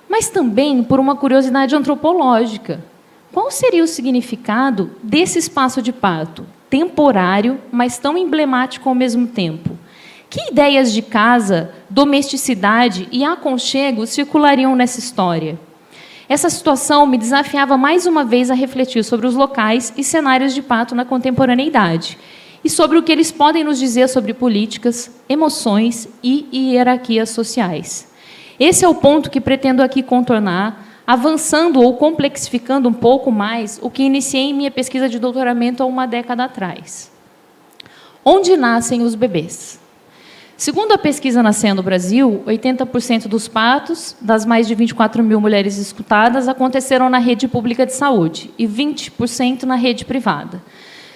Mas também por uma curiosidade antropológica. Qual seria o significado desse espaço de parto, temporário, mas tão emblemático ao mesmo tempo? Que ideias de casa, domesticidade e aconchego circulariam nessa história? Essa situação me desafiava mais uma vez a refletir sobre os locais e cenários de parto na contemporaneidade e sobre o que eles podem nos dizer sobre políticas, emoções e hierarquias sociais. Esse é o ponto que pretendo aqui contornar, avançando ou complexificando um pouco mais o que iniciei em minha pesquisa de doutoramento há uma década atrás. Onde nascem os bebês? Segundo a pesquisa Nascendo Brasil, 80% dos partos, das mais de 24 mil mulheres escutadas, aconteceram na rede pública de saúde e 20% na rede privada.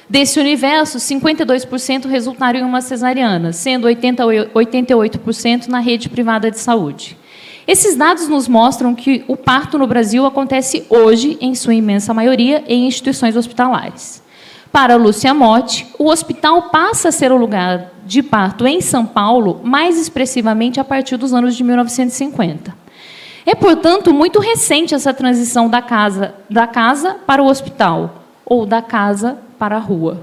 Desse universo, 52% resultaram em uma cesariana, sendo 88% na rede privada de saúde. Esses dados nos mostram que o parto no Brasil acontece hoje, em sua imensa maioria, em instituições hospitalares. Para Lúcia Motti, o hospital passa a ser o lugar de parto em São Paulo mais expressivamente a partir dos anos de 1950. É, portanto, muito recente essa transição da casa para o hospital, ou da casa para a rua.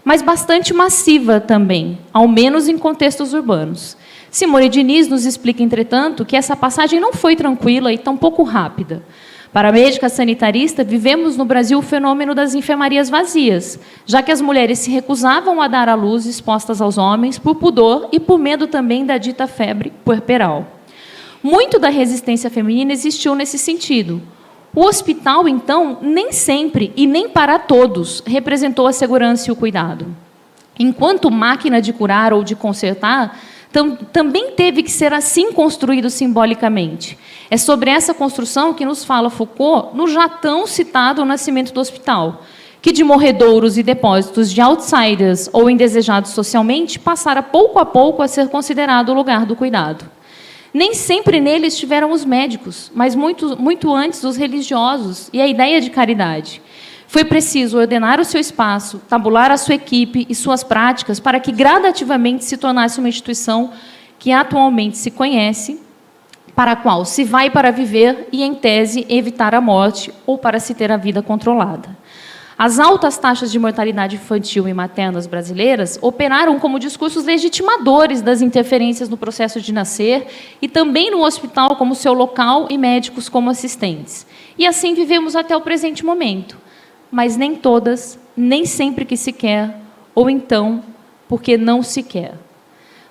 Mas bastante massiva também, ao menos em contextos urbanos. Simone Diniz nos explica, entretanto, que essa passagem não foi tranquila e tampouco rápida. Para a médica sanitarista, vivemos no Brasil o fenômeno das enfermarias vazias, já que as mulheres se recusavam a dar à luz expostas aos homens por pudor e por medo também da dita febre puerperal. Muito da resistência feminina existiu nesse sentido. O hospital, então, nem sempre e nem para todos representou a segurança e o cuidado. Enquanto máquina de curar ou de consertar, também teve que ser assim construído simbolicamente. É sobre essa construção que nos fala Foucault no já tão citado O Nascimento do Hospital, que de morredouros e depósitos de outsiders ou indesejados socialmente, passara pouco a pouco a ser considerado o lugar do cuidado. Nem sempre nele estiveram os médicos, mas muito antes os religiosos e a ideia de caridade. Foi preciso ordenar o seu espaço, tabular a sua equipe e suas práticas para que gradativamente se tornasse uma instituição que atualmente se conhece, para a qual se vai para viver e, em tese, evitar a morte ou para se ter a vida controlada. As altas taxas de mortalidade infantil e maternas brasileiras operaram como discursos legitimadores das interferências no processo de nascer e também no hospital como seu local e médicos como assistentes. E assim vivemos até o presente momento. Mas nem todas, nem sempre que se quer, ou então porque não se quer.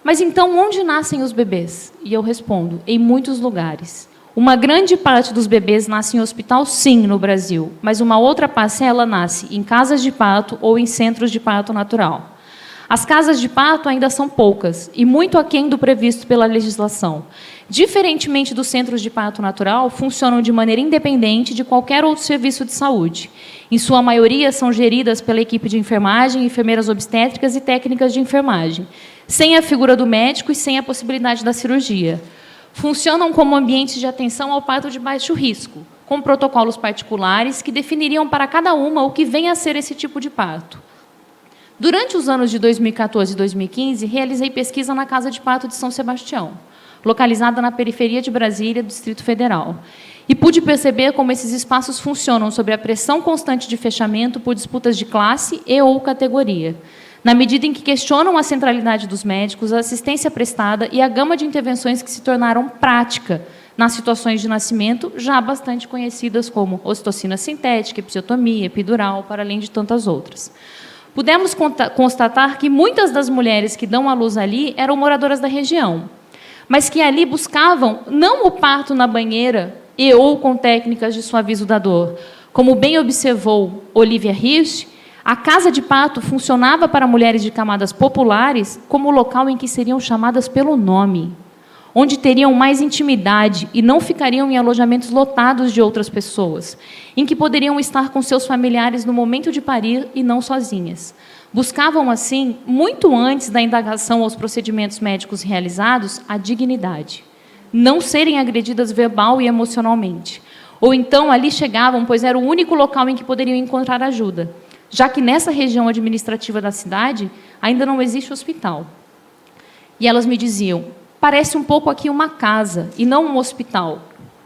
Mas então, onde nascem os bebês? E eu respondo, em muitos lugares. Uma grande parte dos bebês nasce em hospital, sim, no Brasil, mas uma outra parcela nasce em casas de parto ou em centros de parto natural. As casas de parto ainda são poucas e muito aquém do previsto pela legislação. Diferentemente dos centros de parto natural, funcionam de maneira independente de qualquer outro serviço de saúde. Em sua maioria, são geridas pela equipe de enfermagem, enfermeiras obstétricas e técnicas de enfermagem, sem a figura do médico e sem a possibilidade da cirurgia. Funcionam como ambientes de atenção ao parto de baixo risco, com protocolos particulares que definiriam para cada uma o que vem a ser esse tipo de parto. Durante os anos de 2014 e 2015, realizei pesquisa na Casa de Parto de São Sebastião, localizada na periferia de Brasília, do Distrito Federal. E pude perceber como esses espaços funcionam sob a pressão constante de fechamento por disputas de classe e ou categoria, na medida em que questionam a centralidade dos médicos, a assistência prestada e a gama de intervenções que se tornaram prática nas situações de nascimento já bastante conhecidas como ocitocina sintética, episiotomia, epidural, para além de tantas outras. Pudemos constatar que muitas das mulheres que dão à luz ali eram moradoras da região, mas que ali buscavam não o parto na banheira e ou com técnicas de suavizo da dor. Como bem observou Olivia Hirsch, a casa de parto funcionava para mulheres de camadas populares como o local em que seriam chamadas pelo nome, onde teriam mais intimidade e não ficariam em alojamentos lotados de outras pessoas, em que poderiam estar com seus familiares no momento de parir e não sozinhas. Buscavam, assim, muito antes da indagação aos procedimentos médicos realizados, a dignidade. não serem agredidas verbal e emocionalmente. Ou então ali chegavam, pois era o único local em que poderiam encontrar ajuda, já que nessa região administrativa da cidade ainda não existe hospital. E elas me diziam, parece um pouco aqui uma casa e não um hospital.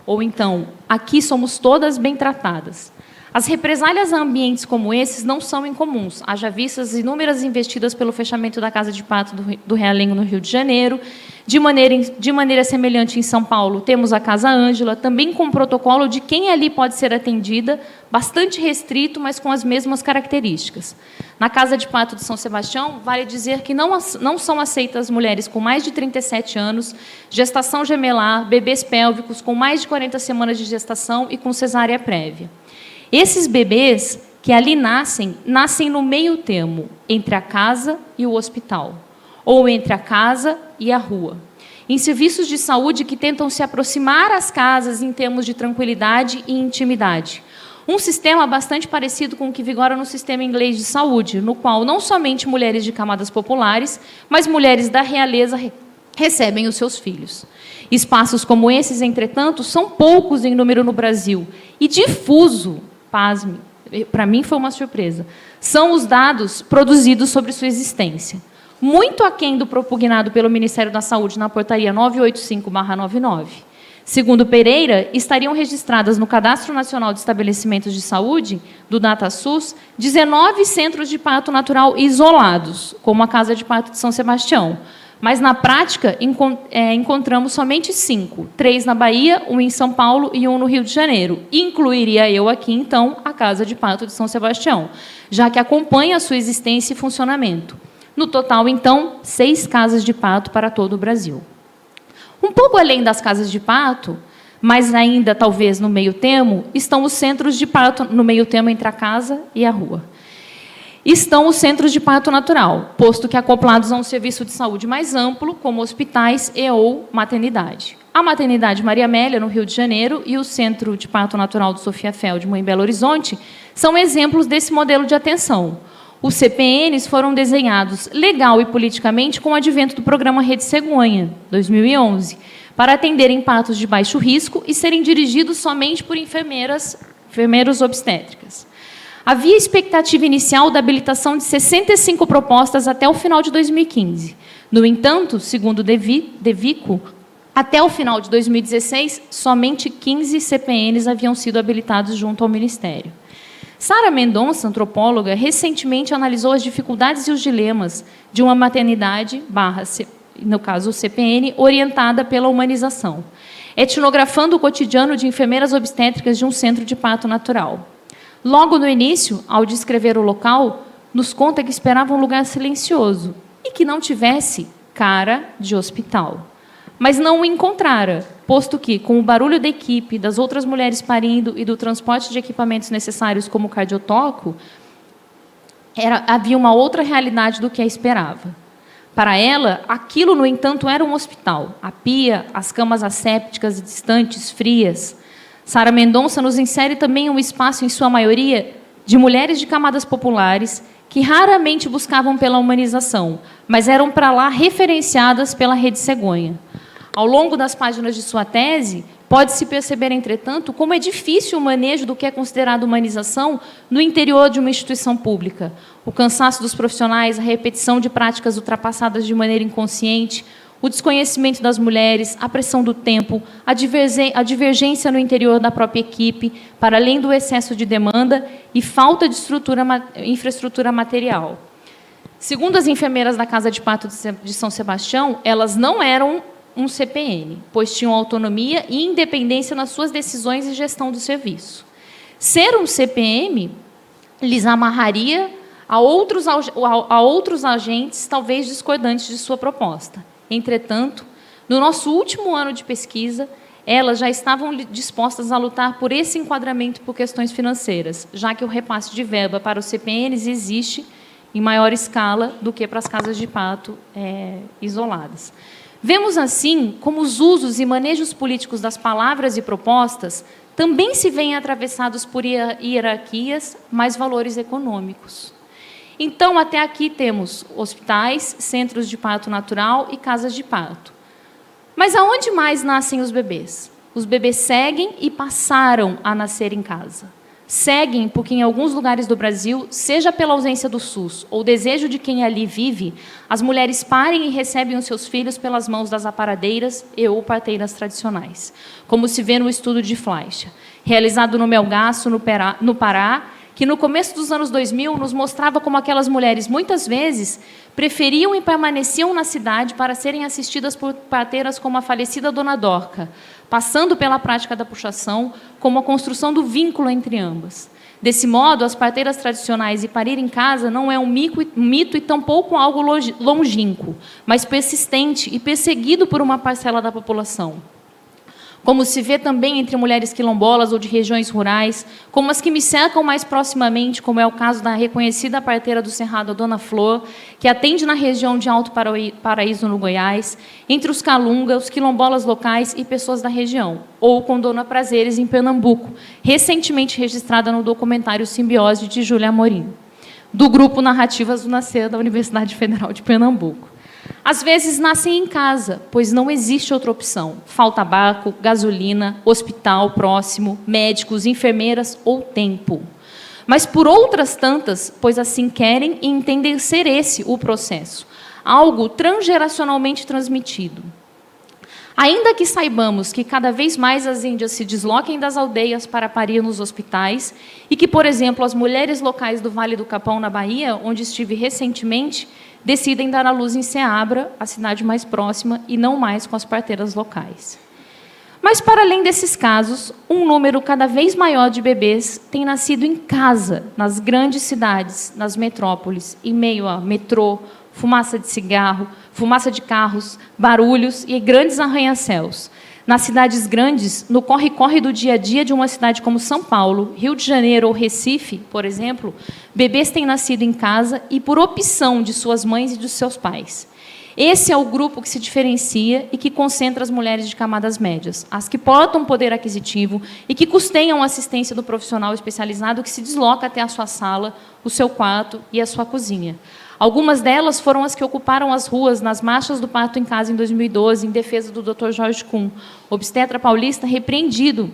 Ou então, aqui somos todas bem tratadas. As represálias a ambientes como esses não são incomuns. Haja vistas inúmeras investidas pelo fechamento da Casa de Pato do Realengo, no Rio de Janeiro. De maneira semelhante, em São Paulo, temos a Casa Ângela, também com protocolo de quem ali pode ser atendida, bastante restrito, mas com as mesmas características. Na Casa de Pato de São Sebastião, vale dizer que não são aceitas mulheres com mais de 37 anos, gestação gemelar, bebês pélvicos com mais de 40 semanas de gestação e com cesárea prévia. Esses bebês que ali nascem no meio termo entre a casa e o hospital, ou entre a casa e a rua. Em serviços de saúde que tentam se aproximar às casas em termos de tranquilidade e intimidade. Um sistema bastante parecido com o que vigora no sistema inglês de saúde, no qual não somente mulheres de camadas populares, mas mulheres da realeza recebem os seus filhos. Espaços como esses, entretanto, são poucos em número no Brasil e difuso, pasme, para mim foi uma surpresa, são os dados produzidos sobre sua existência. Muito aquém do propugnado pelo Ministério da Saúde na portaria 985/99. Segundo Pereira, estariam registradas no Cadastro Nacional de Estabelecimentos de Saúde, do DataSUS, 19 centros de parto natural isolados, como a Casa de Parto de São Sebastião. Mas, na prática, encontramos somente 5. 3 na Bahia, 1 em São Paulo e 1 no Rio de Janeiro. Incluiria eu aqui, então, a Casa de Parto de São Sebastião, já que acompanha a sua existência e funcionamento. No total, então, 6 casas de parto para todo o Brasil. Um pouco além das casas de parto, mas ainda talvez no meio termo, estão os centros de parto, no meio termo entre a casa e a rua. Estão os centros de parto natural, posto que acoplados a um serviço de saúde mais amplo, como hospitais e ou maternidade. A Maternidade Maria Amélia, no Rio de Janeiro, e o Centro de Parto Natural do Sofia Feldman, em Belo Horizonte, são exemplos desse modelo de atenção. Os CPNs foram desenhados legal e politicamente com o advento do programa Rede Cegonha, 2011, para atenderem partos de baixo risco e serem dirigidos somente por enfermeiros obstétricas. Havia expectativa inicial da habilitação de 65 propostas até o final de 2015. No entanto, segundo Devico, até o final de 2016, somente 15 CPNs haviam sido habilitados junto ao Ministério. Sara Mendonça, antropóloga, recentemente analisou as dificuldades e os dilemas de uma maternidade, no caso o CPN, orientada pela humanização, etnografando o cotidiano de enfermeiras obstétricas de um centro de parto natural. Logo no início, ao descrever o local, nos conta que esperava um lugar silencioso e que não tivesse cara de hospital. Mas não o encontrara, posto que, com o barulho da equipe, das outras mulheres parindo e do transporte de equipamentos necessários como o cardiotoco, havia uma outra realidade do que a esperava. Para ela, aquilo, no entanto, era um hospital. A pia, as camas assépticas distantes, frias. Sara Mendonça nos insere também um espaço, em sua maioria, de mulheres de camadas populares que raramente buscavam pela humanização, mas eram para lá referenciadas pela Rede Cegonha. Ao longo das páginas de sua tese, pode-se perceber, entretanto, como é difícil o manejo do que é considerado humanização no interior de uma instituição pública. O cansaço dos profissionais, a repetição de práticas ultrapassadas de maneira inconsciente, o desconhecimento das mulheres, a pressão do tempo, a divergência no interior da própria equipe, para além do excesso de demanda e falta de infraestrutura material. Segundo as enfermeiras da Casa de Parto de São Sebastião, elas não eram um CPN, pois tinham autonomia e independência nas suas decisões e gestão do serviço. Ser um CPM lhes amarraria a outros agentes, talvez discordantes de sua proposta. Entretanto, no nosso último ano de pesquisa, elas já estavam dispostas a lutar por esse enquadramento por questões financeiras, já que o repasse de verba para os CPNs existe em maior escala do que para as casas de parto isoladas. Vemos, assim, como os usos e manejos políticos das palavras e propostas também se veem atravessados por hierarquias, mais valores econômicos. Então, até aqui temos hospitais, centros de parto natural e casas de parto. Mas aonde mais nascem os bebês? Os bebês seguem e passaram a nascer em casa. Seguem porque, em alguns lugares do Brasil, seja pela ausência do SUS ou desejo de quem ali vive, as mulheres parem e recebem os seus filhos pelas mãos das aparadeiras e ou parteiras tradicionais, como se vê no estudo de Fleischer, realizado no Melgaço, no Pará, que no começo dos anos 2000 nos mostrava como aquelas mulheres, muitas vezes, preferiam e permaneciam na cidade para serem assistidas por parteiras como a falecida Dona Dorca, passando pela prática da puxação, como a construção do vínculo entre ambas. Desse modo, as parteiras tradicionais e parir em casa não é um mito e tampouco algo longínquo, mas persistente e perseguido por uma parcela da população. Como se vê também entre mulheres quilombolas ou de regiões rurais, como as que me cercam mais proximamente, como é o caso da reconhecida parteira do Cerrado, a Dona Flor, que atende na região de Alto Paraíso, no Goiás, entre os Calunga, os quilombolas locais e pessoas da região, ou com Dona Prazeres, em Pernambuco, recentemente registrada no documentário Simbiose, de Júlia Amorim, do Grupo Narrativas do Nascer, da Universidade Federal de Pernambuco. Às vezes nascem em casa, pois não existe outra opção. Falta tabaco, gasolina, hospital próximo, médicos, enfermeiras ou tempo. Mas por outras tantas, pois assim querem e entendem ser esse o processo, algo transgeracionalmente transmitido. Ainda que saibamos que cada vez mais as índias se desloquem das aldeias para parir nos hospitais e que, por exemplo, as mulheres locais do Vale do Capão, na Bahia, onde estive recentemente, decidem dar à luz em Ceabra, a cidade mais próxima, e não mais com as parteiras locais. Mas, para além desses casos, um número cada vez maior de bebês tem nascido em casa, nas grandes cidades, nas metrópoles, em meio a metrô, fumaça de cigarro, fumaça de carros, barulhos e grandes arranha-céus. Nas cidades grandes, no corre-corre do dia a dia de uma cidade como São Paulo, Rio de Janeiro ou Recife, por exemplo, bebês têm nascido em casa e por opção de suas mães e de seus pais. Esse é o grupo que se diferencia e que concentra as mulheres de camadas médias, as que portam poder aquisitivo e que custeiam a assistência do profissional especializado que se desloca até a sua sala, o seu quarto e a sua cozinha. Algumas delas foram as que ocuparam as ruas nas marchas do parto em casa em 2012, em defesa do Dr. Jorge Kuhn, obstetra paulista repreendido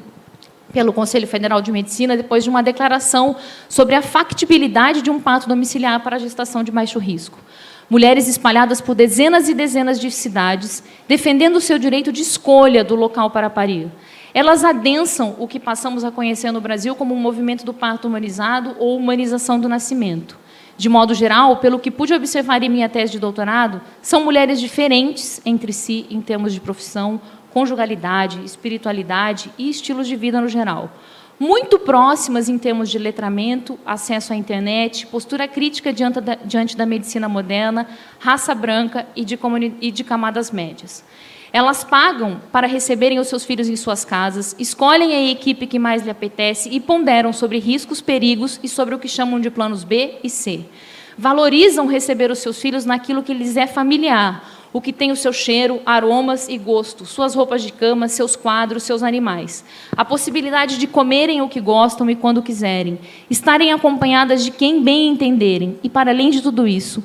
pelo Conselho Federal de Medicina depois de uma declaração sobre a factibilidade de um parto domiciliar para a gestação de baixo risco. Mulheres espalhadas por dezenas e dezenas de cidades, defendendo o seu direito de escolha do local para parir. Elas adensam o que passamos a conhecer no Brasil como um movimento do parto humanizado ou humanização do nascimento. De modo geral, pelo que pude observar em minha tese de doutorado, são mulheres diferentes entre si em termos de profissão, conjugalidade, espiritualidade e estilos de vida no geral. Muito próximas em termos de letramento, acesso à internet, postura crítica diante da medicina moderna, raça branca e de camadas médias. Elas pagam para receberem os seus filhos em suas casas, escolhem a equipe que mais lhe apetece e ponderam sobre riscos, perigos e sobre o que chamam de planos B e C. Valorizam receber os seus filhos naquilo que lhes é familiar, o que tem o seu cheiro, aromas e gosto, suas roupas de cama, seus quadros, seus animais. A possibilidade de comerem o que gostam e quando quiserem, estarem acompanhadas de quem bem entenderem e, para além de tudo isso,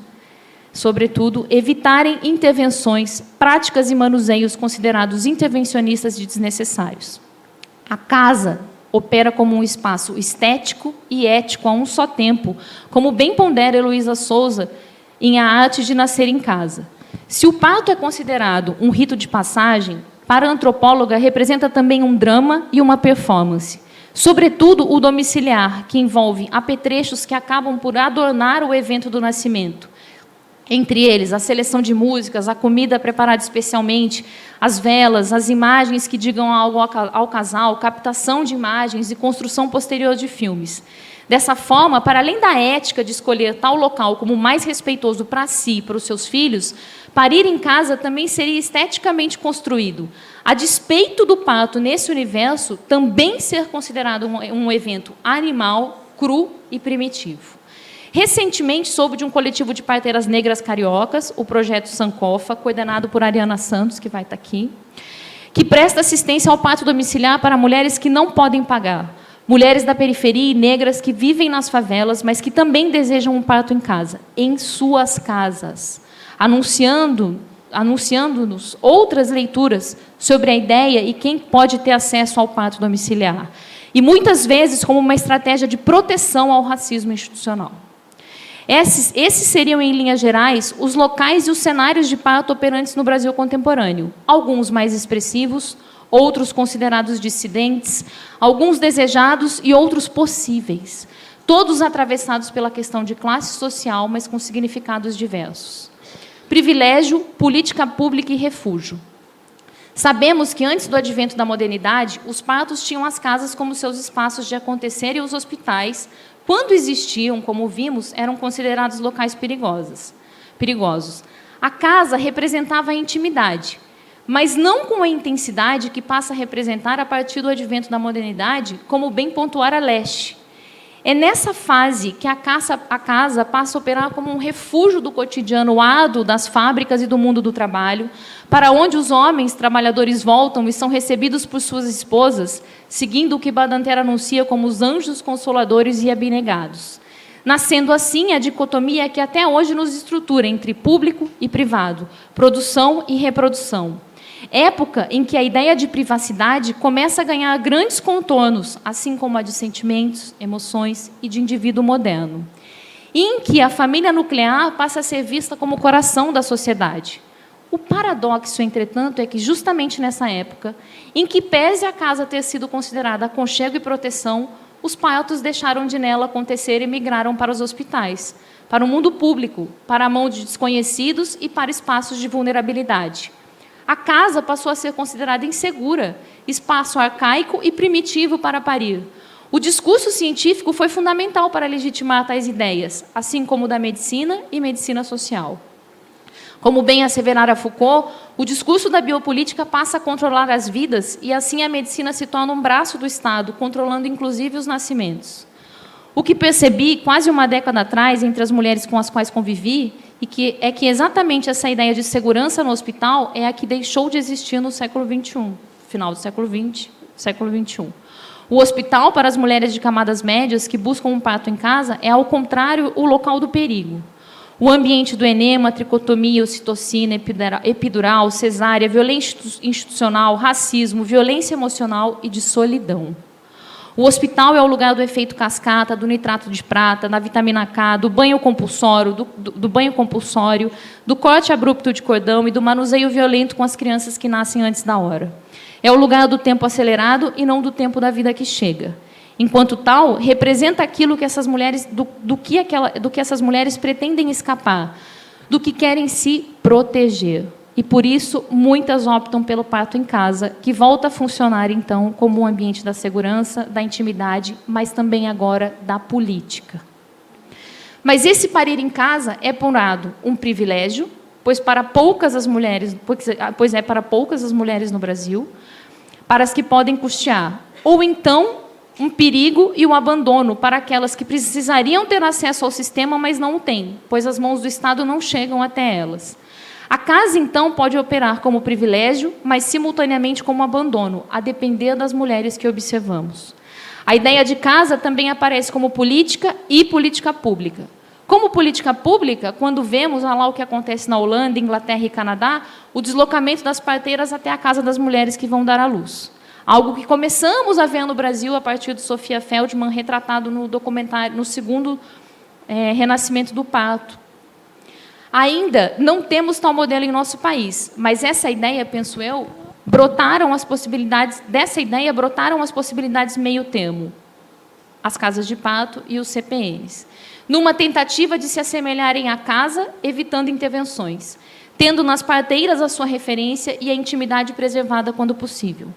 sobretudo, evitarem intervenções, práticas e manuseios considerados intervencionistas e desnecessários. A casa opera como um espaço estético e ético a um só tempo, como bem pondera Heloísa Souza em A Arte de Nascer em Casa. Se o parto é considerado um rito de passagem, para a antropóloga representa também um drama e uma performance. Sobretudo o domiciliar, que envolve apetrechos que acabam por adornar o evento do nascimento. Entre eles, a seleção de músicas, a comida preparada especialmente, as velas, as imagens que digam algo ao casal, captação de imagens e construção posterior de filmes. Dessa forma, para além da ética de escolher tal local como mais respeitoso para si e para os seus filhos, parir em casa também seria esteticamente construído. A despeito do parto nesse universo, também ser considerado um evento animal, cru e primitivo. Recentemente, soube de um coletivo de parteiras negras cariocas, o Projeto Sankofa, coordenado por Ariana Santos, que vai estar aqui, que presta assistência ao parto domiciliar para mulheres que não podem pagar, mulheres da periferia e negras que vivem nas favelas, mas que também desejam um parto em casa, em suas casas, anunciando anunciando-nos outras leituras sobre a ideia e quem pode ter acesso ao parto domiciliar. E, muitas vezes, como uma estratégia de proteção ao racismo institucional. Esses seriam, em linhas gerais, os locais e os cenários de parto operantes no Brasil contemporâneo. Alguns mais expressivos, outros considerados dissidentes, alguns desejados e outros possíveis. Todos atravessados pela questão de classe social, mas com significados diversos. Privilégio, política pública e refúgio. Sabemos que, antes do advento da modernidade, os partos tinham as casas como seus espaços de acontecer e os hospitais, quando existiam, como vimos, eram considerados locais perigosos. A casa representava a intimidade, mas não com a intensidade que passa a representar a partir do advento da modernidade, como bem pontuara Lesch. É nessa fase que a casa passa a operar como um refúgio do cotidiano árduo das fábricas e do mundo do trabalho, para onde os homens trabalhadores voltam e são recebidos por suas esposas, seguindo o que Badanter anuncia como os anjos consoladores e abnegados. Nascendo assim a dicotomia que até hoje nos estrutura entre público e privado, produção e reprodução. Época em que a ideia de privacidade começa a ganhar grandes contornos, assim como a de sentimentos, emoções e de indivíduo moderno. E em que a família nuclear passa a ser vista como o coração da sociedade. O paradoxo, entretanto, é que justamente nessa época, em que pese a casa ter sido considerada aconchego e proteção, os partos deixaram de nela acontecer e migraram para os hospitais, para o mundo público, para a mão de desconhecidos e para espaços de vulnerabilidade. A casa passou a ser considerada insegura, espaço arcaico e primitivo para parir. O discurso científico foi fundamental para legitimar tais ideias, assim como o da medicina e medicina social. Como bem asseverara Foucault, o discurso da biopolítica passa a controlar as vidas e, assim, a medicina se torna um braço do Estado, controlando inclusive os nascimentos. O que percebi quase uma década atrás entre as mulheres com as quais convivi é que exatamente essa ideia de segurança no hospital é a que deixou de existir no século XXI, final do século XX, século XXI. O hospital, para as mulheres de camadas médias que buscam um parto em casa, é, ao contrário, o local do perigo. O ambiente do enema, tricotomia, ocitocina, epidural, cesárea, violência institucional, racismo, violência emocional e de solidão. O hospital é o lugar do efeito cascata, do nitrato de prata, da vitamina K, do banho compulsório, do corte abrupto de cordão e do manuseio violento com as crianças que nascem antes da hora. É o lugar do tempo acelerado e não do tempo da vida que chega. Enquanto tal, representa aquilo que essas mulheres, do que essas mulheres pretendem escapar, do que querem se proteger. E, por isso, muitas optam pelo parto em casa, que volta a funcionar, então, como um ambiente da segurança, da intimidade, mas também agora da política. Mas esse parir em casa é, por um lado, um privilégio, pois é para poucas as mulheres no Brasil, para as que podem custear, ou então um perigo e um abandono para aquelas que precisariam ter acesso ao sistema, mas não o têm, pois as mãos do Estado não chegam até elas. A casa, então, pode operar como privilégio, mas simultaneamente como abandono, a depender das mulheres que observamos. A ideia de casa também aparece como política e política pública. Como política pública, quando vemos lá o que acontece na Holanda, Inglaterra e Canadá, o deslocamento das parteiras até a casa das mulheres que vão dar à luz. Algo que começamos a ver no Brasil a partir de Sofia Feldman, retratado no documentário, no segundo renascimento do parto. Ainda não temos tal modelo em nosso país, mas essa ideia, penso eu, brotaram as possibilidades meio termo, as casas de parto e os CPNs, numa tentativa de se assemelharem à casa, evitando intervenções, tendo nas parteiras a sua referência e a intimidade preservada quando possível.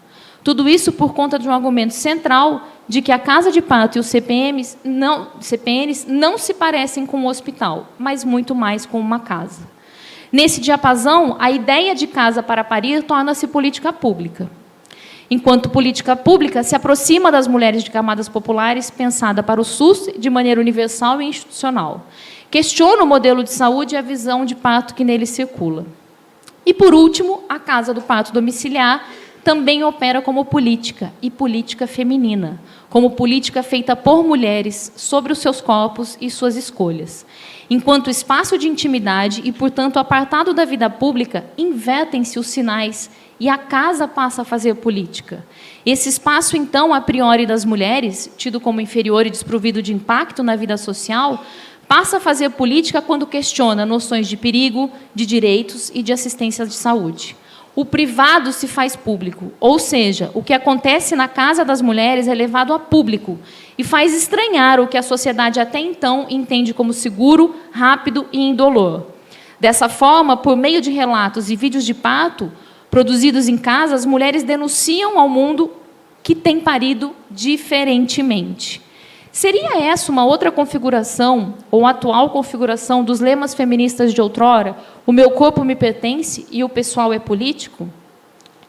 Tudo isso por conta de um argumento central de que a casa de parto e os CPNs não se parecem com o hospital, mas muito mais com uma casa. Nesse diapasão, a ideia de casa para parir torna-se política pública. Enquanto política pública se aproxima das mulheres de camadas populares, pensada para o SUS de maneira universal e institucional. Questiona o modelo de saúde e a visão de parto que nele circula. E, por último, a casa do parto domiciliar, também opera como política, e política feminina, como política feita por mulheres sobre os seus corpos e suas escolhas. Enquanto espaço de intimidade e, portanto, apartado da vida pública, invertem-se os sinais e a casa passa a fazer política. Esse espaço, então, a priori das mulheres, tido como inferior e desprovido de impacto na vida social, passa a fazer política quando questiona noções de perigo, de direitos e de assistência de saúde. O privado se faz público, ou seja, o que acontece na casa das mulheres é levado a público e faz estranhar o que a sociedade até então entende como seguro, rápido e indolor. Dessa forma, por meio de relatos e vídeos de parto produzidos em casa, as mulheres denunciam ao mundo que tem parido diferentemente. Seria essa uma outra configuração, ou atual configuração, dos lemas feministas de outrora? O meu corpo me pertence e o pessoal é político?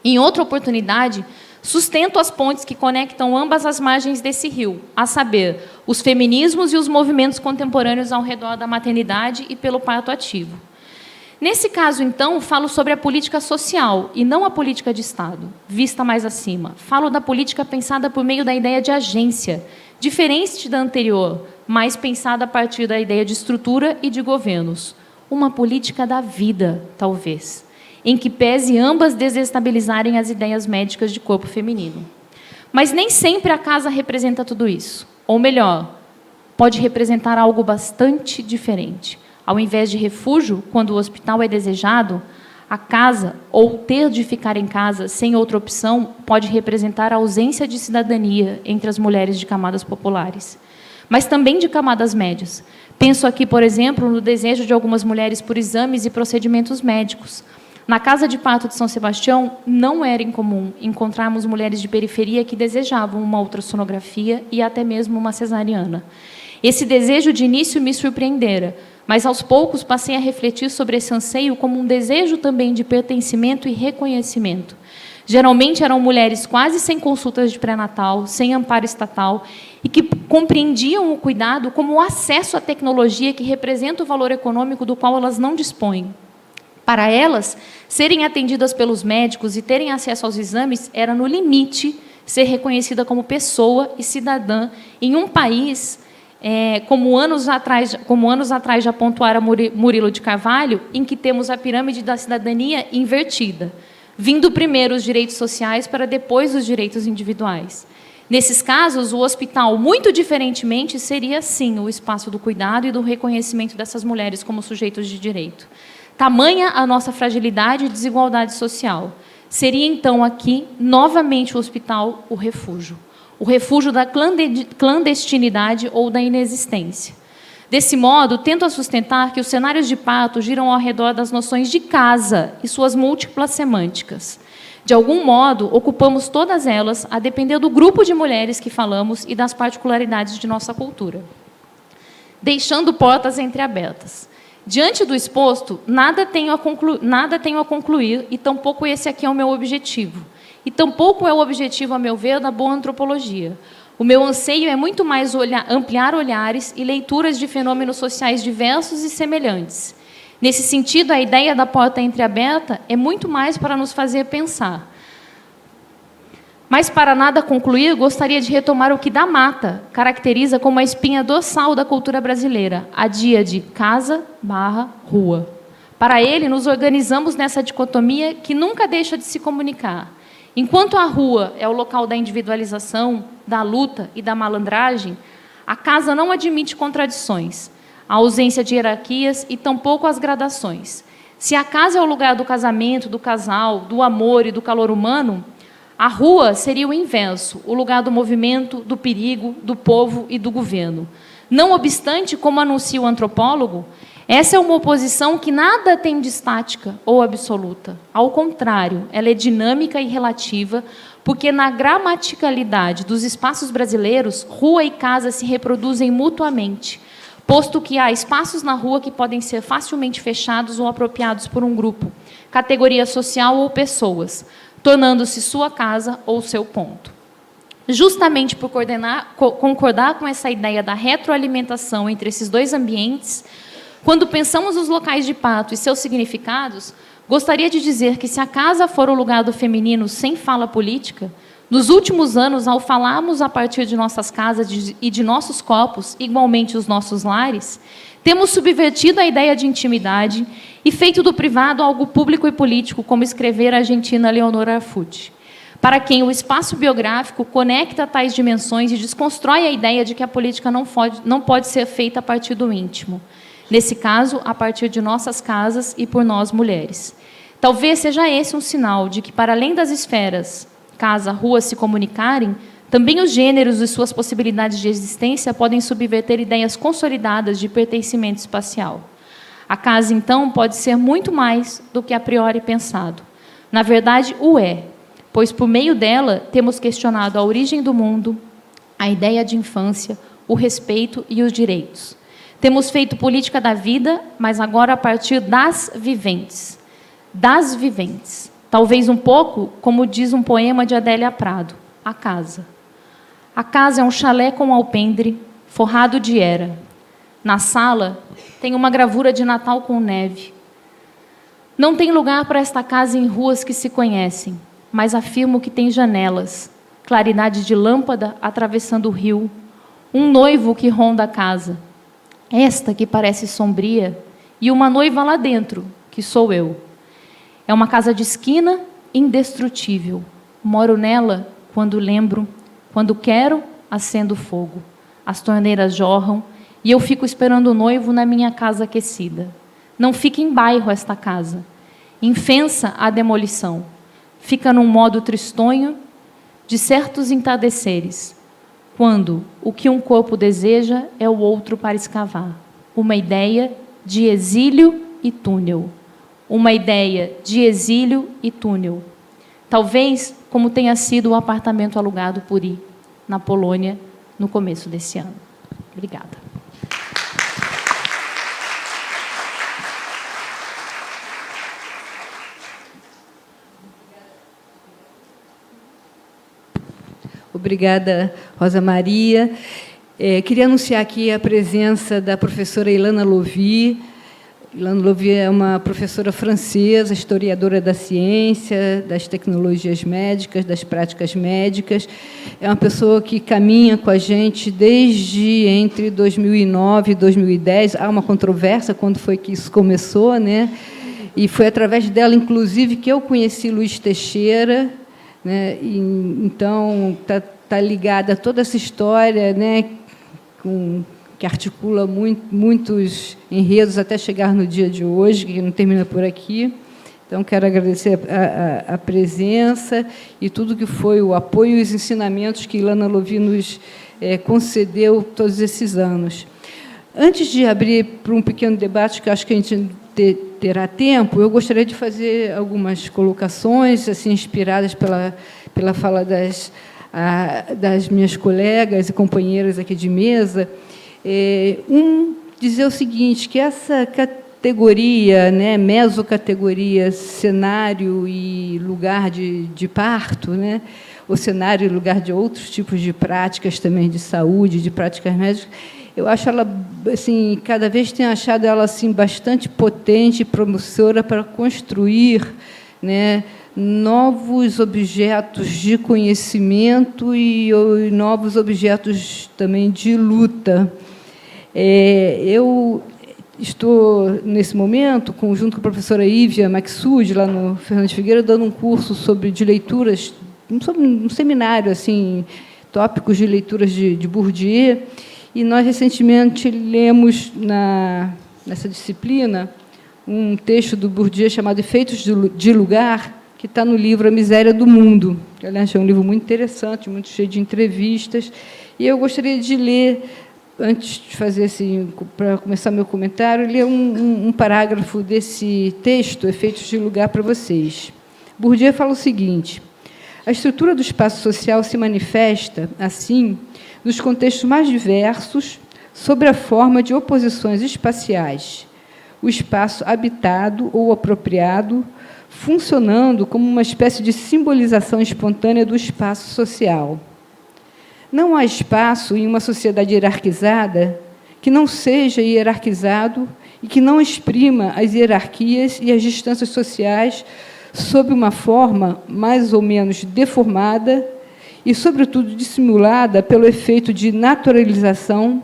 Em outra oportunidade, sustento as pontes que conectam ambas as margens desse rio, a saber, os feminismos e os movimentos contemporâneos ao redor da maternidade e pelo parto ativo. Nesse caso, então, falo sobre a política social e não a política de Estado, vista mais acima. Falo da política pensada por meio da ideia de agência, diferente da anterior, mais pensada a partir da ideia de estrutura e de governos. Uma política da vida, talvez, em que pese ambas desestabilizarem as ideias médicas de corpo feminino. Mas nem sempre a casa representa tudo isso. Ou melhor, pode representar algo bastante diferente. Ao invés de refúgio, quando o hospital é desejado, a casa, ou ter de ficar em casa sem outra opção, pode representar a ausência de cidadania entre as mulheres de camadas populares, mas também de camadas médias. Penso aqui, por exemplo, no desejo de algumas mulheres por exames e procedimentos médicos. Na casa de parto de São Sebastião, não era incomum encontrarmos mulheres de periferia que desejavam uma ultrassonografia e até mesmo uma cesariana. Esse desejo de início me surpreendera, mas aos poucos passei a refletir sobre esse anseio como um desejo também de pertencimento e reconhecimento. Geralmente eram mulheres quase sem consultas de pré-natal, sem amparo estatal, e que compreendiam o cuidado como o acesso à tecnologia que representa o valor econômico do qual elas não dispõem. Para elas, serem atendidas pelos médicos e terem acesso aos exames era, no limite, ser reconhecida como pessoa e cidadã em um país, como anos atrás já pontuara Murilo de Carvalho, em que temos a pirâmide da cidadania invertida, vindo primeiro os direitos sociais para depois os direitos individuais. Nesses casos, o hospital, muito diferentemente, seria, sim, o espaço do cuidado e do reconhecimento dessas mulheres como sujeitos de direito. Tamanha a nossa fragilidade e desigualdade social. Seria, então, aqui, novamente, o hospital, o refúgio da clandestinidade ou da inexistência. Desse modo, tento a sustentar que os cenários de parto giram ao redor das noções de casa e suas múltiplas semânticas. De algum modo, ocupamos todas elas, a depender do grupo de mulheres que falamos e das particularidades de nossa cultura, deixando portas entreabertas. Diante do exposto, nada tenho a concluir, e tampouco esse aqui é o meu objetivo. E tampouco é o objetivo, a meu ver, da boa antropologia. O meu anseio é muito mais ampliar olhares e leituras de fenômenos sociais diversos e semelhantes. Nesse sentido, a ideia da porta entreaberta é muito mais para nos fazer pensar. Mas, para nada concluir, gostaria de retomar o que da Mata caracteriza como a espinha dorsal da cultura brasileira, a díade casa/rua. Para ele, nos organizamos nessa dicotomia que nunca deixa de se comunicar. Enquanto a rua é o local da individualização, da luta e da malandragem, a casa não admite contradições, a ausência de hierarquias e tampouco as gradações. Se a casa é o lugar do casamento, do casal, do amor e do calor humano, a rua seria o inverso, o lugar do movimento, do perigo, do povo e do governo. Não obstante, como anuncia o antropólogo, essa é uma oposição que nada tem de estática ou absoluta. Ao contrário, ela é dinâmica e relativa, porque na gramaticalidade dos espaços brasileiros, rua e casa se reproduzem mutuamente, posto que há espaços na rua que podem ser facilmente fechados ou apropriados por um grupo, categoria social ou pessoas, tornando-se sua casa ou seu ponto. Justamente por concordar com essa ideia da retroalimentação entre esses dois ambientes, quando pensamos os locais de parto e seus significados, Gostaria de dizer que, se a casa for o lugar do feminino sem fala política, nos últimos anos, ao falarmos a partir de nossas casas e de nossos corpos, igualmente os nossos lares, temos subvertido a ideia de intimidade e feito do privado algo público e político, como escrevera a argentina Leonora Arfuti, para quem o espaço biográfico conecta tais dimensões e desconstrói a ideia de que a política não pode ser feita a partir do íntimo. Nesse caso, a partir de nossas casas e por nós, mulheres. Talvez seja esse um sinal de que, para além das esferas, casa, rua, se comunicarem, também os gêneros e suas possibilidades de existência podem subverter ideias consolidadas de pertencimento espacial. A casa, então, pode ser muito mais do que a priori pensado. Na verdade, o é, pois, por meio dela, temos questionado a origem do mundo, a ideia de infância, o respeito e os direitos. Temos feito política da vida, mas agora a partir das viventes. Das viventes. Talvez um pouco, como diz um poema de Adélia Prado, a casa. A casa é um chalé com alpendre, forrado de era. Na sala, tem uma gravura de Natal com neve. Não tem lugar para esta casa em ruas que se conhecem, mas afirmo que tem janelas, claridade de lâmpada atravessando o rio, um noivo que ronda a casa, esta que parece sombria, e uma noiva lá dentro, que sou eu. É uma casa de esquina, indestrutível. Moro nela quando lembro, quando quero, acendo fogo. As torneiras jorram e eu fico esperando o noivo na minha casa aquecida. Não fica em bairro esta casa. Infensa a demolição. Fica num modo tristonho de certos entardeceres, quando o que um corpo deseja é o outro para escavar. Uma ideia de exílio e túnel. Uma ideia de exílio e túnel. Talvez como tenha sido o apartamento alugado por I, na Polônia, no começo desse ano. Obrigada. Obrigada, Rosa Maria. Queria anunciar aqui a presença da professora Ilana Louvi. Ilana Louvi é uma professora francesa, historiadora da ciência, das tecnologias médicas, das práticas médicas. É uma pessoa que caminha com a gente desde entre 2009 e 2010. Há uma controvérsia quando foi que isso começou, né? E foi através dela, inclusive, que eu conheci Luiz Teixeira, né? E, então, está ligada a toda essa história, né? Que articula muitos enredos até chegar no dia de hoje, que não termina por aqui. Então, quero agradecer a presença e tudo que foi o apoio e os ensinamentos que Ilana Louvi nos concedeu todos esses anos. Antes de abrir para um pequeno debate, que acho que a gente terá tempo, eu gostaria de fazer algumas colocações assim, inspiradas pela fala das minhas colegas e companheiras aqui de mesa. Dizer o seguinte, que essa categoria, né, mesocategoria, cenário e lugar de parto, né, ou cenário e lugar de outros tipos de práticas também de saúde, de práticas médicas, eu acho ela, assim, cada vez tenho achado ela assim, bastante potente e promissora para construir, né, novos objetos de conhecimento e novos objetos também de luta. Eu estou, nesse momento, junto com a professora Ívia Maxud, lá no Fernando Figueira, dando um curso de leituras, um seminário, assim, tópicos de leituras de Bourdieu, e nós, recentemente, lemos, nessa disciplina, um texto do Bourdieu chamado Efeitos de Lugar, que está no livro A Miséria do Mundo, que, aliás, é um livro muito interessante, muito cheio de entrevistas, e eu gostaria de ler, antes de fazer assim, para começar meu comentário, ler um parágrafo desse texto, Efeitos de Lugar, para vocês. Bourdieu fala o seguinte: a estrutura do espaço social se manifesta, assim, nos contextos mais diversos, sob a forma de oposições espaciais. O espaço habitado ou apropriado, funcionando como uma espécie de simbolização espontânea do espaço social. Não há espaço em uma sociedade hierarquizada que não seja hierarquizado e que não exprima as hierarquias e as distâncias sociais sob uma forma mais ou menos deformada e, sobretudo, dissimulada pelo efeito de naturalização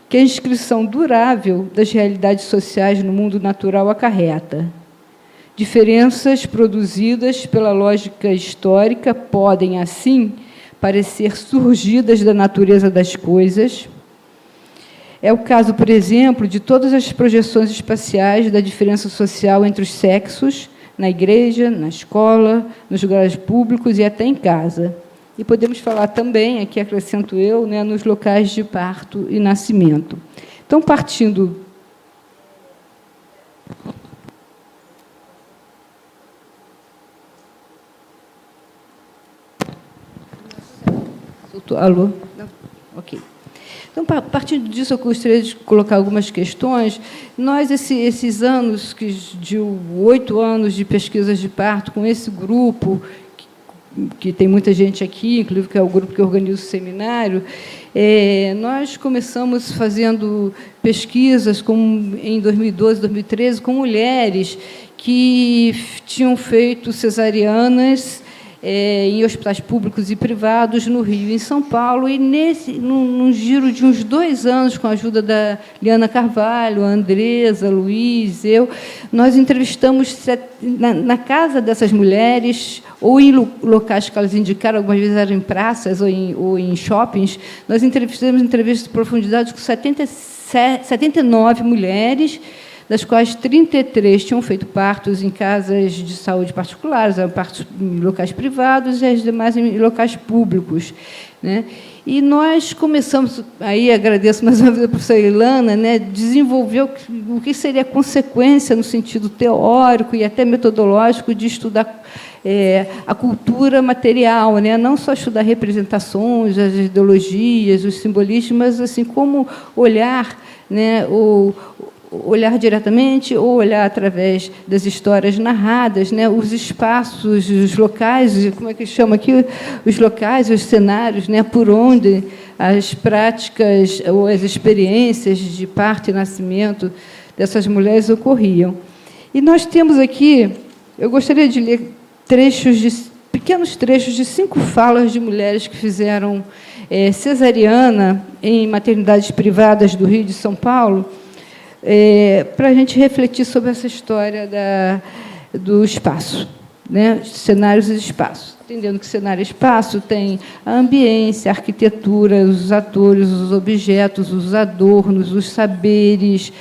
que a inscrição durável das realidades sociais no mundo natural acarreta. Diferenças produzidas pela lógica histórica podem, assim, parecer surgidas da natureza das coisas. É o caso, por exemplo, de todas as projeções espaciais da diferença social entre os sexos, na igreja, na escola, nos lugares públicos e até em casa. E podemos falar também, aqui acrescento eu, né, nos locais de parto e nascimento. Então, partindo... Alô? Não? Ok. Então, partindo disso, eu gostaria de colocar algumas questões. Nós, esses anos, de 8 anos de pesquisas de parto, com esse grupo, que tem muita gente aqui, inclusive que é o grupo que organiza o seminário, nós começamos fazendo pesquisas em 2012, 2013, com mulheres que tinham feito cesarianas em hospitais públicos e privados no Rio e em São Paulo, e num giro de uns 2 anos, com a ajuda da Liana Carvalho, a Andresa, Luiz, nós entrevistamos na casa dessas mulheres, ou em locais que elas indicaram, algumas vezes eram em praças ou em shoppings, nós fizemos entrevistas de profundidade com 79 mulheres, das quais 33 tinham feito partos em casas de saúde particulares, partos em locais privados e as demais em locais públicos, né? E nós começamos, aí agradeço mais uma vez a professora Ilana, né, desenvolver o que seria a consequência no sentido teórico e até metodológico de estudar a cultura material, né? Não só estudar representações, as ideologias, os simbolismos, mas assim, como olhar, né, olhar diretamente ou olhar através das histórias narradas, né, os espaços, os locais, como é que chama aqui? Os locais, os cenários, né, por onde as práticas ou as experiências de parto e nascimento dessas mulheres ocorriam. E nós temos aqui, eu gostaria de ler pequenos trechos de 5 falas de mulheres que fizeram cesariana em maternidades privadas do Rio e de São Paulo, para a gente refletir sobre essa história do espaço, né? Cenários e espaços. Entendendo que cenário e espaço tem a ambiência, a arquitetura, os atores, os objetos, os adornos, os saberes,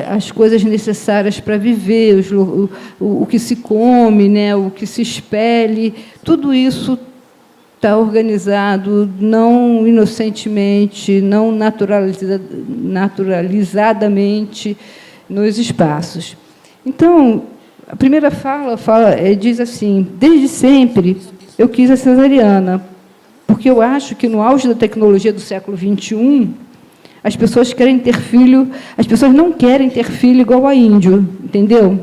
as coisas necessárias para viver, o que se come, né? O que se expele, tudo isso está organizado não inocentemente, não naturalizadamente nos espaços. Então, a primeira fala diz assim: desde sempre eu quis a cesariana, porque eu acho que no auge da tecnologia do século XXI, as pessoas querem ter filho, as pessoas não querem ter filho igual a índio, entendeu?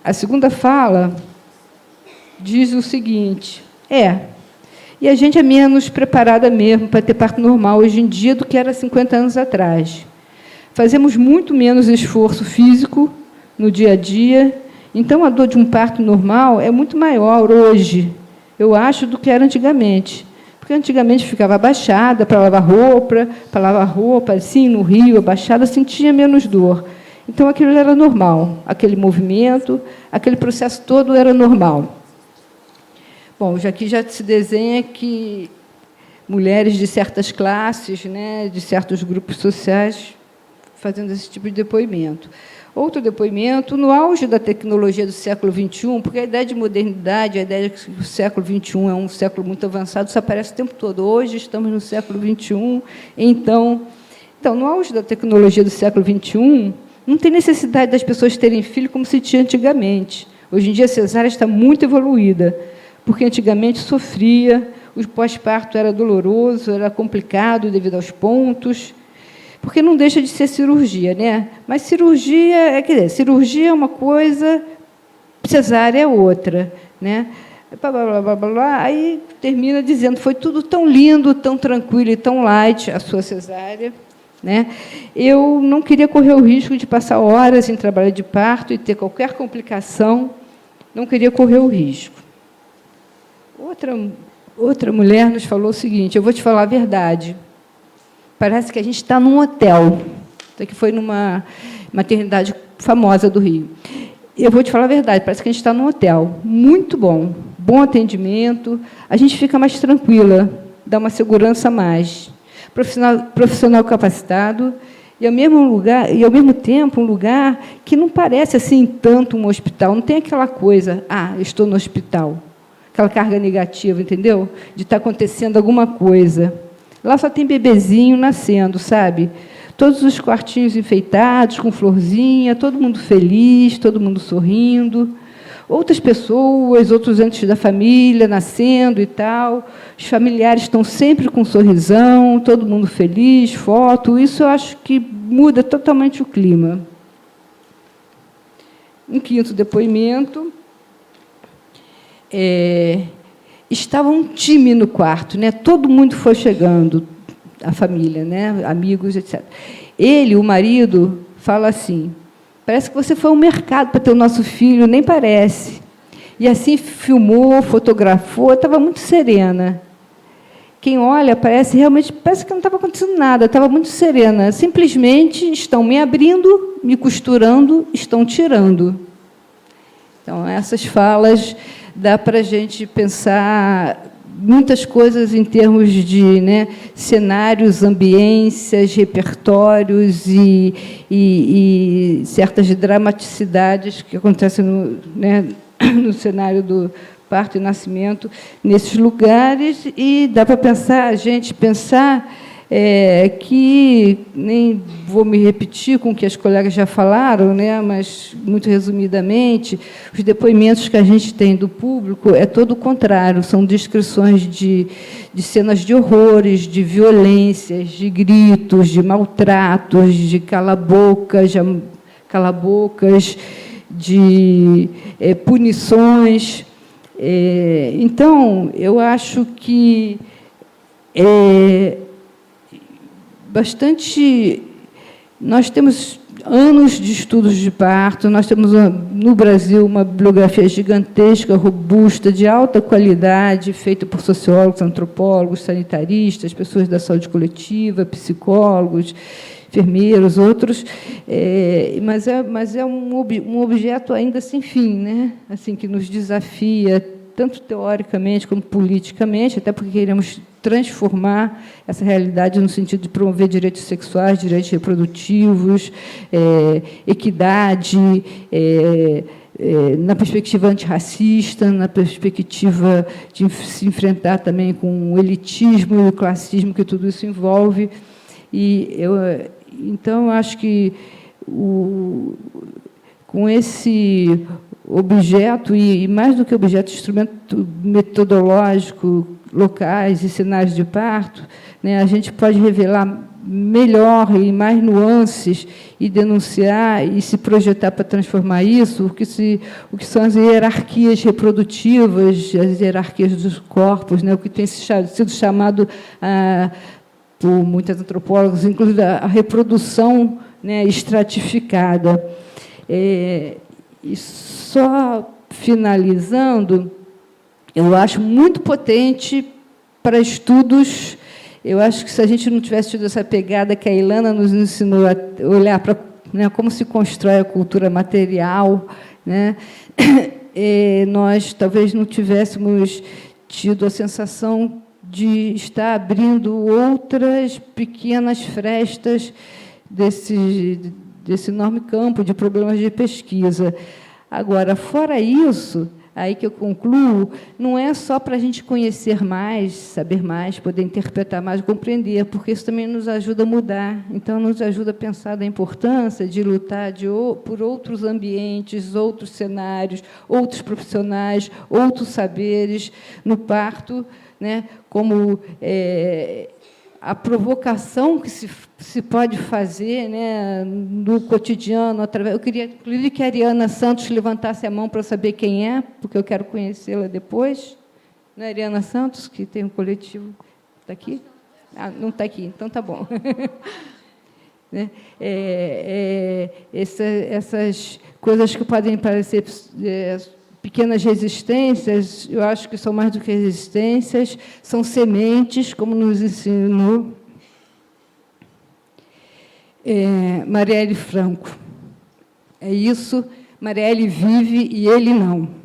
A segunda fala diz o seguinte: e a gente é menos preparada mesmo para ter parto normal hoje em dia do que era 50 anos atrás. Fazemos muito menos esforço físico no dia a dia, então a dor de um parto normal é muito maior hoje, eu acho, do que era antigamente. Porque antigamente ficava abaixada para lavar roupa, assim, no rio, abaixada, sentia menos dor. Então aquilo era normal, aquele movimento, aquele processo todo era normal. Bom, aqui já se desenha que mulheres de certas classes, né, de certos grupos sociais, fazendo esse tipo de depoimento. Outro depoimento, no auge da tecnologia do século XXI, porque a ideia de modernidade, a ideia de que o século XXI é um século muito avançado, isso aparece o tempo todo. Hoje estamos no século XXI, então, no auge da tecnologia do século XXI, não tem necessidade das pessoas terem filho como se tinha antigamente. Hoje em dia, a cesárea está muito evoluída, porque antigamente sofria, o pós-parto era doloroso, era complicado devido aos pontos, porque não deixa de ser cirurgia, né? Mas cirurgia, cirurgia é uma coisa, cesárea é outra, né? Blá, blá, blá, blá, blá. Aí termina dizendo: foi tudo tão lindo, tão tranquilo e tão light a sua cesárea, né? Eu não queria correr o risco de passar horas em trabalho de parto e ter qualquer complicação, não queria correr o risco. Outra mulher nos falou o seguinte, eu vou te falar a verdade, parece que a gente está num hotel, que foi numa maternidade famosa do Rio. Eu vou te falar a verdade, parece que a gente está num hotel, muito bom, bom atendimento, a gente fica mais tranquila, dá uma segurança a mais. Profissional capacitado, e ao mesmo tempo, um lugar que não parece assim tanto um hospital, não tem aquela coisa, eu estou no hospital, aquela carga negativa, entendeu? De estar acontecendo alguma coisa. Lá só tem bebezinho nascendo, sabe? Todos os quartinhos enfeitados, com florzinha, todo mundo feliz, todo mundo sorrindo. Outras pessoas, outros entes da família nascendo e tal. Os familiares estão sempre com um sorrisão, todo mundo feliz, foto. Isso eu acho que muda totalmente o clima. Um quinto depoimento. Estava um time no quarto, né? Todo mundo foi chegando, a família, né? Amigos, etc. Ele, o marido, fala assim, parece que você foi ao mercado para ter o nosso filho, nem parece. E assim filmou, fotografou, estava muito serena. Quem olha, parece que não estava acontecendo nada, estava muito serena. Simplesmente estão me abrindo, me costurando, estão tirando. Então, essas falas dá para a gente pensar muitas coisas em termos de, né, cenários, ambiências, repertórios e certas dramaticidades que acontecem no cenário do parto e nascimento nesses lugares, e dá para pensar, que, nem vou me repetir com o que as colegas já falaram, né, mas, muito resumidamente, os depoimentos que a gente tem do público é todo o contrário, são descrições de cenas de horrores, de violências, de gritos, de maltratos, de cala-bocas, de punições. Então, eu acho que nós temos anos de estudos de parto, nós temos no Brasil uma bibliografia gigantesca, robusta, de alta qualidade, feita por sociólogos, antropólogos, sanitaristas, pessoas da saúde coletiva, psicólogos, enfermeiros, outros, mas é um objeto ainda sem fim, né? Assim, que nos desafia, tanto teoricamente como politicamente, até porque queremos transformar essa realidade no sentido de promover direitos sexuais, direitos reprodutivos, equidade, na perspectiva antirracista, na perspectiva de se enfrentar também com o elitismo e o classismo que tudo isso envolve. Então, eu acho que, com esse objeto, e mais do que objeto, instrumento metodológico, locais e cenários de parto, né, a gente pode revelar melhor e mais nuances e denunciar e se projetar para transformar isso, o que são as hierarquias reprodutivas, as hierarquias dos corpos, né, o que tem sido chamado por muitos antropólogos, inclusive a reprodução, né, estratificada. E só finalizando, eu acho muito potente para estudos. Eu acho que, se a gente não tivesse tido essa pegada que a Ilana nos ensinou a olhar para, né, como se constrói a cultura material, né, nós talvez não tivéssemos tido a sensação de estar abrindo outras pequenas frestas desse enorme campo de problemas de pesquisa. Agora, fora isso, aí que eu concluo, não é só para a gente conhecer mais, saber mais, poder interpretar mais, compreender, porque isso também nos ajuda a mudar. Então, nos ajuda a pensar da importância de lutar por outros ambientes, outros cenários, outros profissionais, outros saberes no parto, né, como a provocação que se pode fazer, né, no cotidiano. Eu queria, inclusive, que a Ariana Santos levantasse a mão para eu saber quem é, porque eu quero conhecê-la depois. Não é a Ariana Santos, que tem um coletivo? Está aqui? Não está aqui, então está bom. né? Essas coisas que podem parecer pequenas resistências, eu acho que são mais do que resistências, são sementes, como nos ensinou Marielle Franco. É isso, Marielle vive e ele não.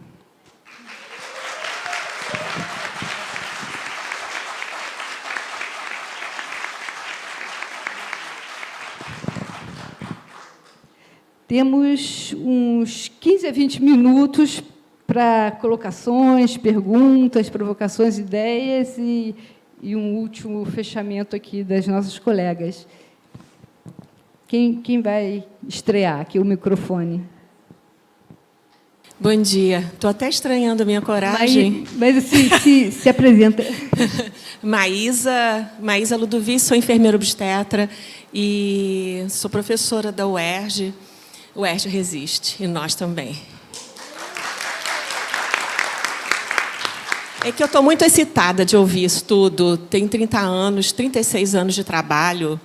Temos uns 15 a 20 minutos para colocações, perguntas, provocações, ideias e um último fechamento aqui das nossas colegas. Quem vai estrear aqui o microfone? Bom dia. Estou até estranhando a minha coragem. Mas se apresenta. Maísa Ludovic, sou enfermeira obstetra e sou professora da UERJ. O UERJ resiste, e nós também. É que eu estou muito excitada de ouvir isso tudo. Tenho 30 anos, 36 anos de trabalho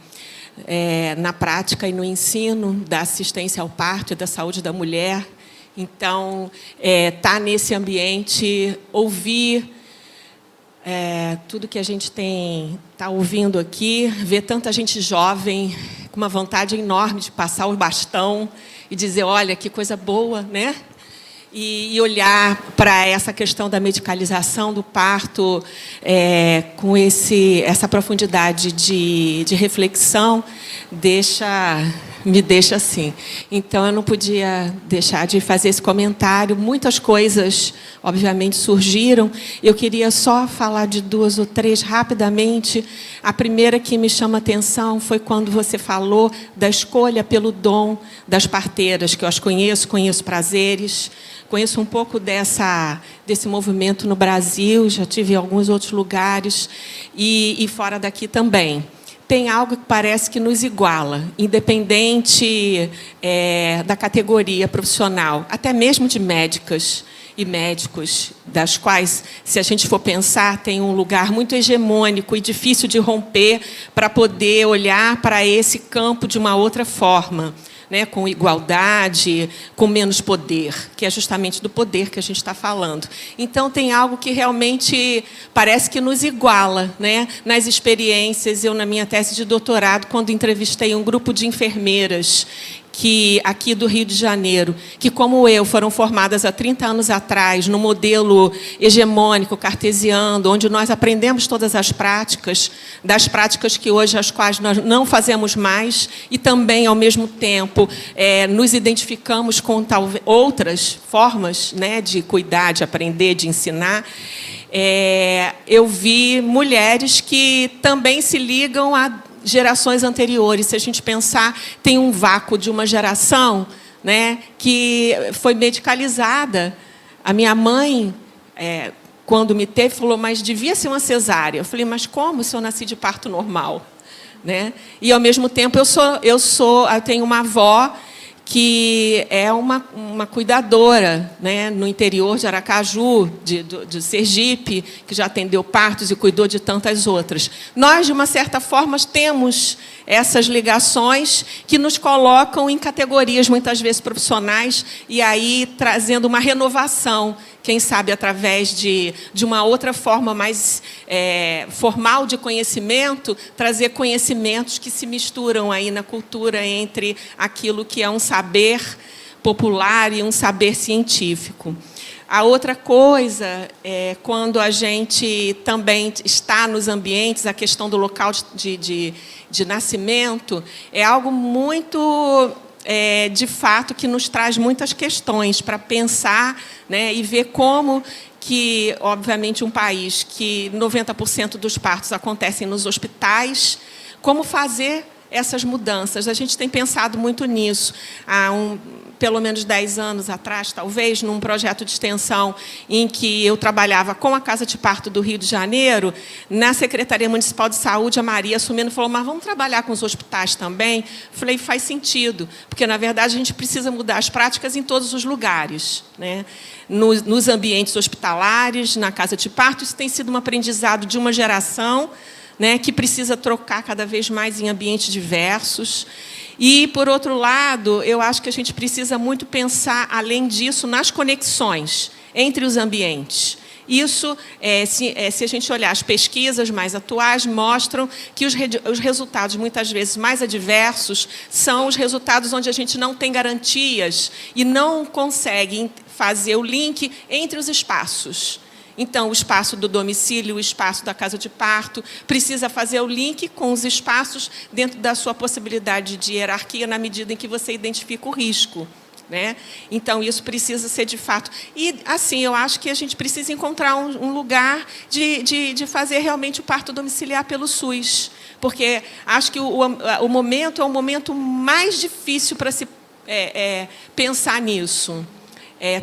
na prática e no ensino da assistência ao parto e da saúde da mulher. Então, estar nesse ambiente, ouvir tudo que a gente está ouvindo aqui, ver tanta gente jovem, com uma vontade enorme de passar o bastão e dizer, olha, que coisa boa, né? E olhar para essa questão da medicalização do parto com essa profundidade de reflexão, me deixa assim. Então, eu não podia deixar de fazer esse comentário. Muitas coisas, obviamente, surgiram. Eu queria só falar de 2 ou 3 rapidamente. A primeira que me chama a atenção foi quando você falou da escolha pelo dom das parteiras, que eu as conheço prazeres, conheço um pouco desse movimento no Brasil, já tive em alguns outros lugares, e fora daqui também. Tem algo que parece que nos iguala, independente da categoria profissional, até mesmo de médicas e médicos, das quais, se a gente for pensar, tem um lugar muito hegemônico e difícil de romper para poder olhar para esse campo de uma outra forma, né, com igualdade, com menos poder, que é justamente do poder que a gente está falando. Então, tem algo que realmente parece que nos iguala, né, nas experiências. Eu, na minha tese de doutorado, quando entrevistei um grupo de enfermeiras aqui do Rio de Janeiro, que, como eu, foram formadas há 30 anos atrás, no modelo hegemônico, cartesiano, onde nós aprendemos todas as práticas, das práticas que hoje, as quais nós não fazemos mais, e também, ao mesmo tempo, nos identificamos com outras formas, né, de cuidar, de aprender, de ensinar. Eu vi mulheres que também se ligam a gerações anteriores. Se a gente pensar, tem um vácuo de uma geração, né, que foi medicalizada. A minha mãe, quando me teve, falou, mas devia ser uma cesárea. Eu falei, mas como se eu nasci de parto normal? Né? E, ao mesmo tempo, eu tenho uma avó que é uma cuidadora, né, no interior de Aracaju, de Sergipe, que já atendeu partos e cuidou de tantas outras. Nós, de uma certa forma, temos essas ligações que nos colocam em categorias, muitas vezes profissionais, e aí trazendo uma renovação, quem sabe através de uma outra forma mais formal de conhecimento, trazer conhecimentos que se misturam aí na cultura entre aquilo que é um saber popular e um saber científico. A outra coisa é quando a gente também está nos ambientes, a questão do local de nascimento é algo muito, de fato, que nos traz muitas questões para pensar, né, e ver como que, obviamente, um país que 90% dos partos acontecem nos hospitais, como fazer essas mudanças. A gente tem pensado muito nisso. Há pelo menos 10 anos atrás, talvez, num projeto de extensão em que eu trabalhava com a Casa de Parto do Rio de Janeiro, na Secretaria Municipal de Saúde, a Maria assumindo, falou, mas vamos trabalhar com os hospitais também? Falei, faz sentido, porque, na verdade, a gente precisa mudar as práticas em todos os lugares, né? Nos ambientes hospitalares, na Casa de Parto, isso tem sido um aprendizado de uma geração, né, que precisa trocar cada vez mais em ambientes diversos. E, por outro lado, eu acho que a gente precisa muito pensar, além disso, nas conexões entre os ambientes. Isso, se a gente olhar as pesquisas mais atuais, mostram que os resultados, muitas vezes, mais adversos são os resultados onde a gente não tem garantias e não consegue fazer o link entre os espaços. Então, o espaço do domicílio, o espaço da casa de parto, precisa fazer o link com os espaços dentro da sua possibilidade de hierarquia, na medida em que você identifica o risco, né? Então, isso precisa ser de fato. E, assim, eu acho que a gente precisa encontrar um lugar de fazer realmente o parto domiciliar pelo SUS, porque acho que o momento é o momento mais difícil para se pensar nisso.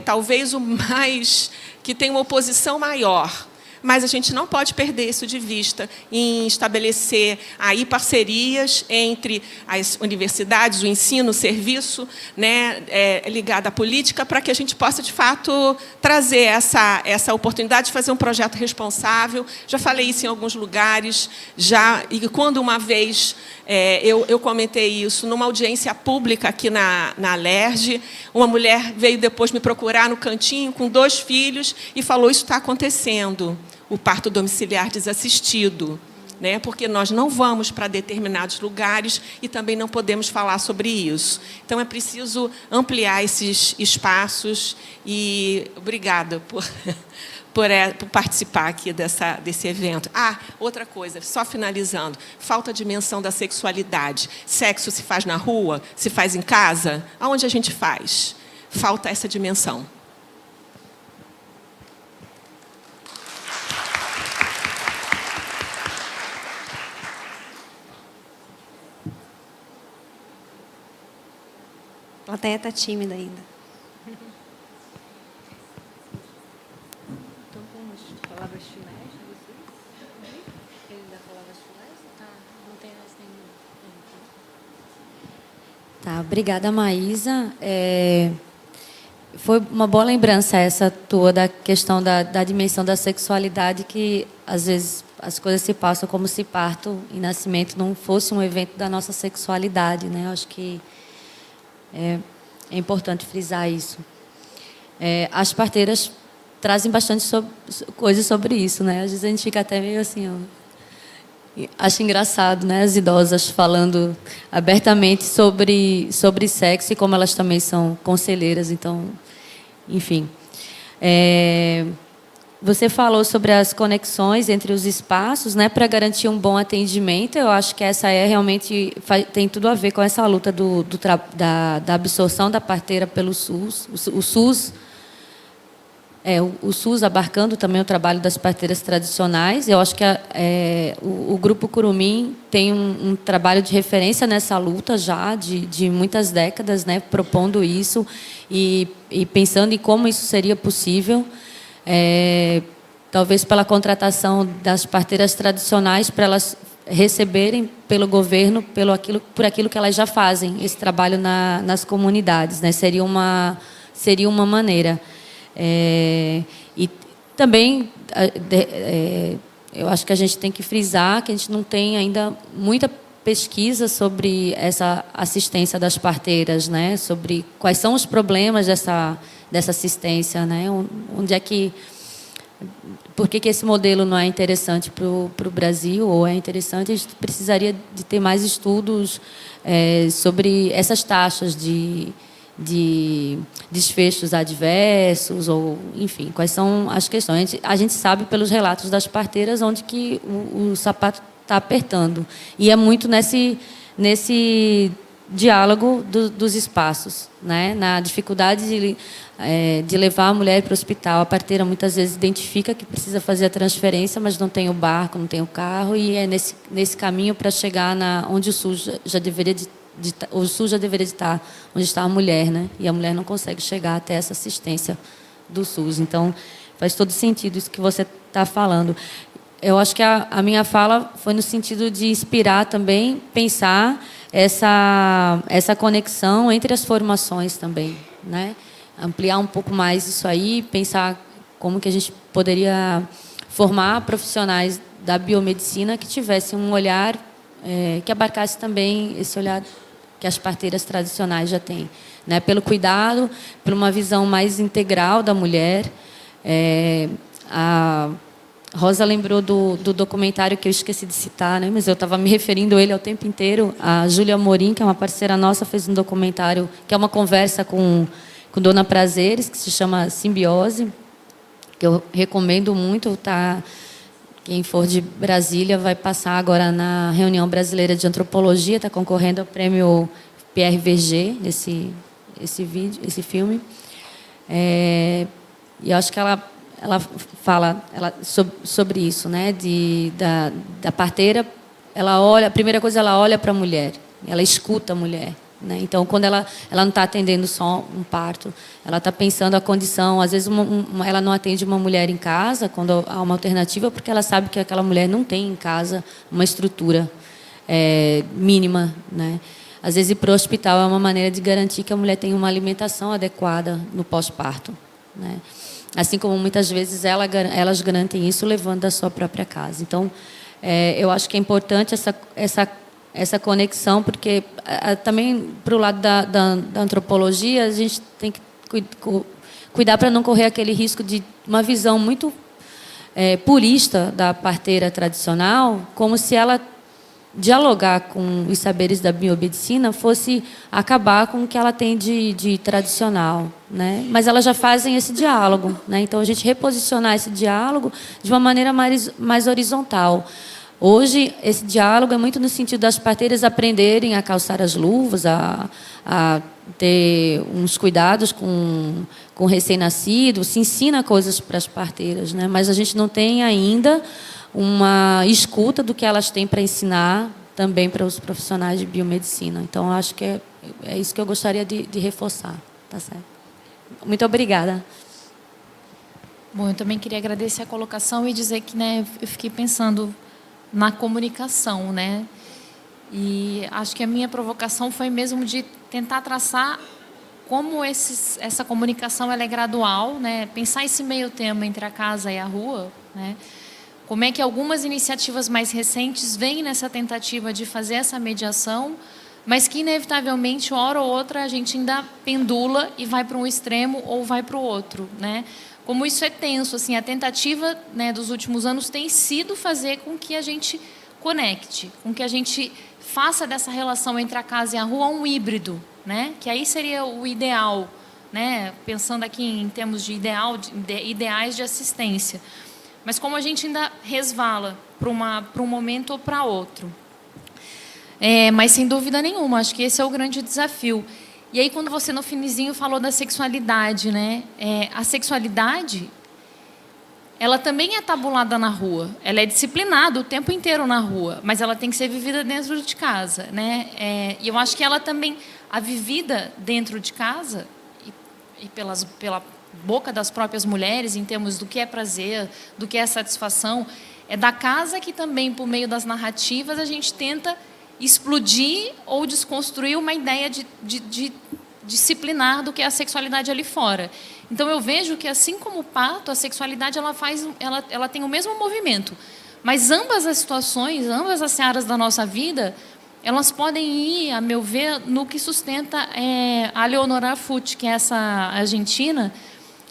Talvez o mais que tem uma oposição maior, mas a gente não pode perder isso de vista em estabelecer aí parcerias entre as universidades, o ensino, o serviço, né, ligado à política, para que a gente possa, de fato, trazer essa oportunidade de fazer um projeto responsável. Já falei isso em alguns lugares, e quando uma vez eu comentei isso numa audiência pública aqui na Alerj, uma mulher veio depois me procurar no cantinho com 2 filhos e falou: isso está acontecendo, o parto domiciliar desassistido, né? Porque nós não vamos para determinados lugares e também não podemos falar sobre isso. Então, é preciso ampliar esses espaços e obrigada por participar aqui desse evento. Outra coisa, só finalizando, falta de dimensão da sexualidade. Sexo se faz na rua? Se faz em casa? Aonde a gente faz? Falta essa dimensão. A plateia está tímida ainda. Palavras finais de vocês? Ele dá palavras finais? Não tem mais nenhum. Tá, obrigada, Maísa. Foi uma boa lembrança essa tua da questão da dimensão da sexualidade, que às vezes as coisas se passam como se parto e nascimento não fosse um evento da nossa sexualidade, né? Eu acho que é importante frisar isso. As parteiras trazem bastante coisas sobre isso, né? Às vezes a gente fica até meio assim, acho engraçado, né? As idosas falando abertamente sobre sexo e como elas também são conselheiras, então, enfim. Você falou sobre as conexões entre os espaços, né, para garantir um bom atendimento. Eu acho que essa realmente tem tudo a ver com essa luta da absorção da parteira pelo SUS. O SUS abarcando também o trabalho das parteiras tradicionais. Eu acho que o Grupo Curumim tem um trabalho de referência nessa luta já de muitas décadas, né, propondo isso e pensando em como isso seria possível. Talvez pela contratação das parteiras tradicionais, para elas receberem pelo governo por aquilo que elas já fazem, esse trabalho nas comunidades, né? Seria uma maneira. E também eu acho que a gente tem que frisar que a gente não tem ainda muita pesquisa sobre essa assistência das parteiras, né? Sobre quais são os problemas dessa assistência, né? Por que esse modelo não é interessante para o Brasil, ou é interessante? A gente precisaria de ter mais estudos sobre essas taxas de desfechos adversos, ou, enfim, quais são as questões. A gente sabe pelos relatos das parteiras onde que o sapato está apertando. E é muito nesse diálogo dos espaços, né? Na dificuldade de levar a mulher para o hospital. A parteira muitas vezes identifica que precisa fazer a transferência, mas não tem o barco, não tem o carro, e é nesse caminho para chegar onde o SUS já deveria estar, onde está a mulher, né? E a mulher não consegue chegar até essa assistência do SUS. Então, faz todo sentido isso que você está falando. Eu acho que a minha fala foi no sentido de inspirar também, pensar essa conexão entre as formações também, né? Ampliar um pouco mais isso aí, pensar como que a gente poderia formar profissionais da biomedicina que tivesse um olhar que abarcasse também esse olhar que as parteiras tradicionais já têm, né? Pelo cuidado, por uma visão mais integral da mulher. A Rosa lembrou do documentário que eu esqueci de citar, né? Mas eu estava me referindo a ele ao tempo inteiro. A Júlia Morim, que é uma parceira nossa, fez um documentário que é uma conversa com Dona Prazeres, que se chama Simbiose, que eu recomendo muito. Tá? Quem for de Brasília vai passar agora na Reunião Brasileira de Antropologia, está concorrendo ao prêmio PRVG, esse filme. E eu acho que ela fala sobre isso, né? Da parteira, a primeira coisa, ela olha para a mulher, ela escuta a mulher. Né? Então, quando ela não está atendendo só um parto, ela está pensando a condição. Às vezes, ela não atende uma mulher em casa, quando há uma alternativa, porque ela sabe que aquela mulher não tem em casa uma estrutura mínima. Né? Às vezes, ir para o hospital é uma maneira de garantir que a mulher tenha uma alimentação adequada no pós-parto. Né? Assim como, muitas vezes, elas garantem isso levando da sua própria casa. Então, eu acho que é importante essa conexão, porque também, para o lado da antropologia, a gente tem que cuidar para não correr aquele risco de uma visão muito purista da parteira tradicional, como se ela dialogar com os saberes da biomedicina fosse acabar com o que ela tem de tradicional. Né? Mas elas já fazem esse diálogo. Né? Então, a gente reposicionar esse diálogo de uma maneira mais horizontal. Hoje, esse diálogo é muito no sentido das parteiras aprenderem a calçar as luvas, a ter uns cuidados com o recém-nascido, se ensina coisas para as parteiras, né? Mas a gente não tem ainda uma escuta do que elas têm para ensinar também para os profissionais de biomedicina. Então, acho que é isso que eu gostaria de reforçar. Tá certo? Muito obrigada. Bom, eu também queria agradecer a colocação e dizer que, né, eu fiquei pensando na comunicação, né? E acho que a minha provocação foi mesmo de tentar traçar como essa comunicação ela é gradual, né? Pensar esse meio termo entre a casa e a rua, né? Como é que algumas iniciativas mais recentes vêm nessa tentativa de fazer essa mediação, mas que inevitavelmente, hora ou outra, a gente ainda pendula e vai para um extremo ou vai para o outro, né? Como isso é tenso, assim, a tentativa, né, dos últimos anos tem sido fazer com que a gente conecte, com que a gente faça dessa relação entre a casa e a rua um híbrido, né? Que aí seria o ideal, né? Pensando aqui em termos de ideais de assistência. Mas como a gente ainda resvala para um momento ou para outro. Mas, sem dúvida nenhuma, acho que esse é o grande desafio. E aí, quando você, no finizinho, falou da sexualidade, né? A sexualidade, ela também é tabulada na rua. Ela é disciplinada o tempo inteiro na rua, mas ela tem que ser vivida dentro de casa, né? E eu acho que ela também, a vivida dentro de casa, e pela boca das próprias mulheres, em termos do que é prazer, do que é satisfação, é da casa que também, por meio das narrativas, a gente tenta explodir ou desconstruir uma ideia de disciplinar do que é a sexualidade ali fora. Então, eu vejo que, assim como o parto, a sexualidade ela tem o mesmo movimento. Mas ambas as situações, ambas as searas da nossa vida, elas podem ir, a meu ver, no que sustenta a Leonora Fut, que é essa argentina.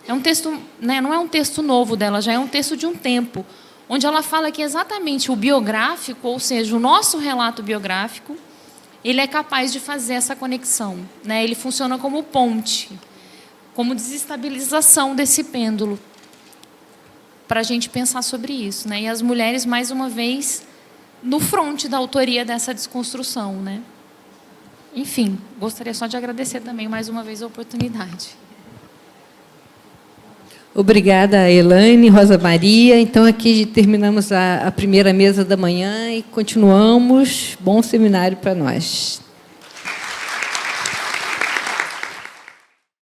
É um texto, né, não é um texto novo dela, já é um texto de um tempo, onde ela fala que exatamente o biográfico, ou seja, o nosso relato biográfico, ele é capaz de fazer essa conexão, né? Ele funciona como ponte, como desestabilização desse pêndulo, para a gente pensar sobre isso, né? E as mulheres, mais uma vez, no fronte da autoria dessa desconstrução, né? Enfim, gostaria só de agradecer também, mais uma vez, a oportunidade. Obrigada, Elaine, Rosa Maria. Então, aqui terminamos a primeira mesa da manhã e continuamos. Bom seminário para nós.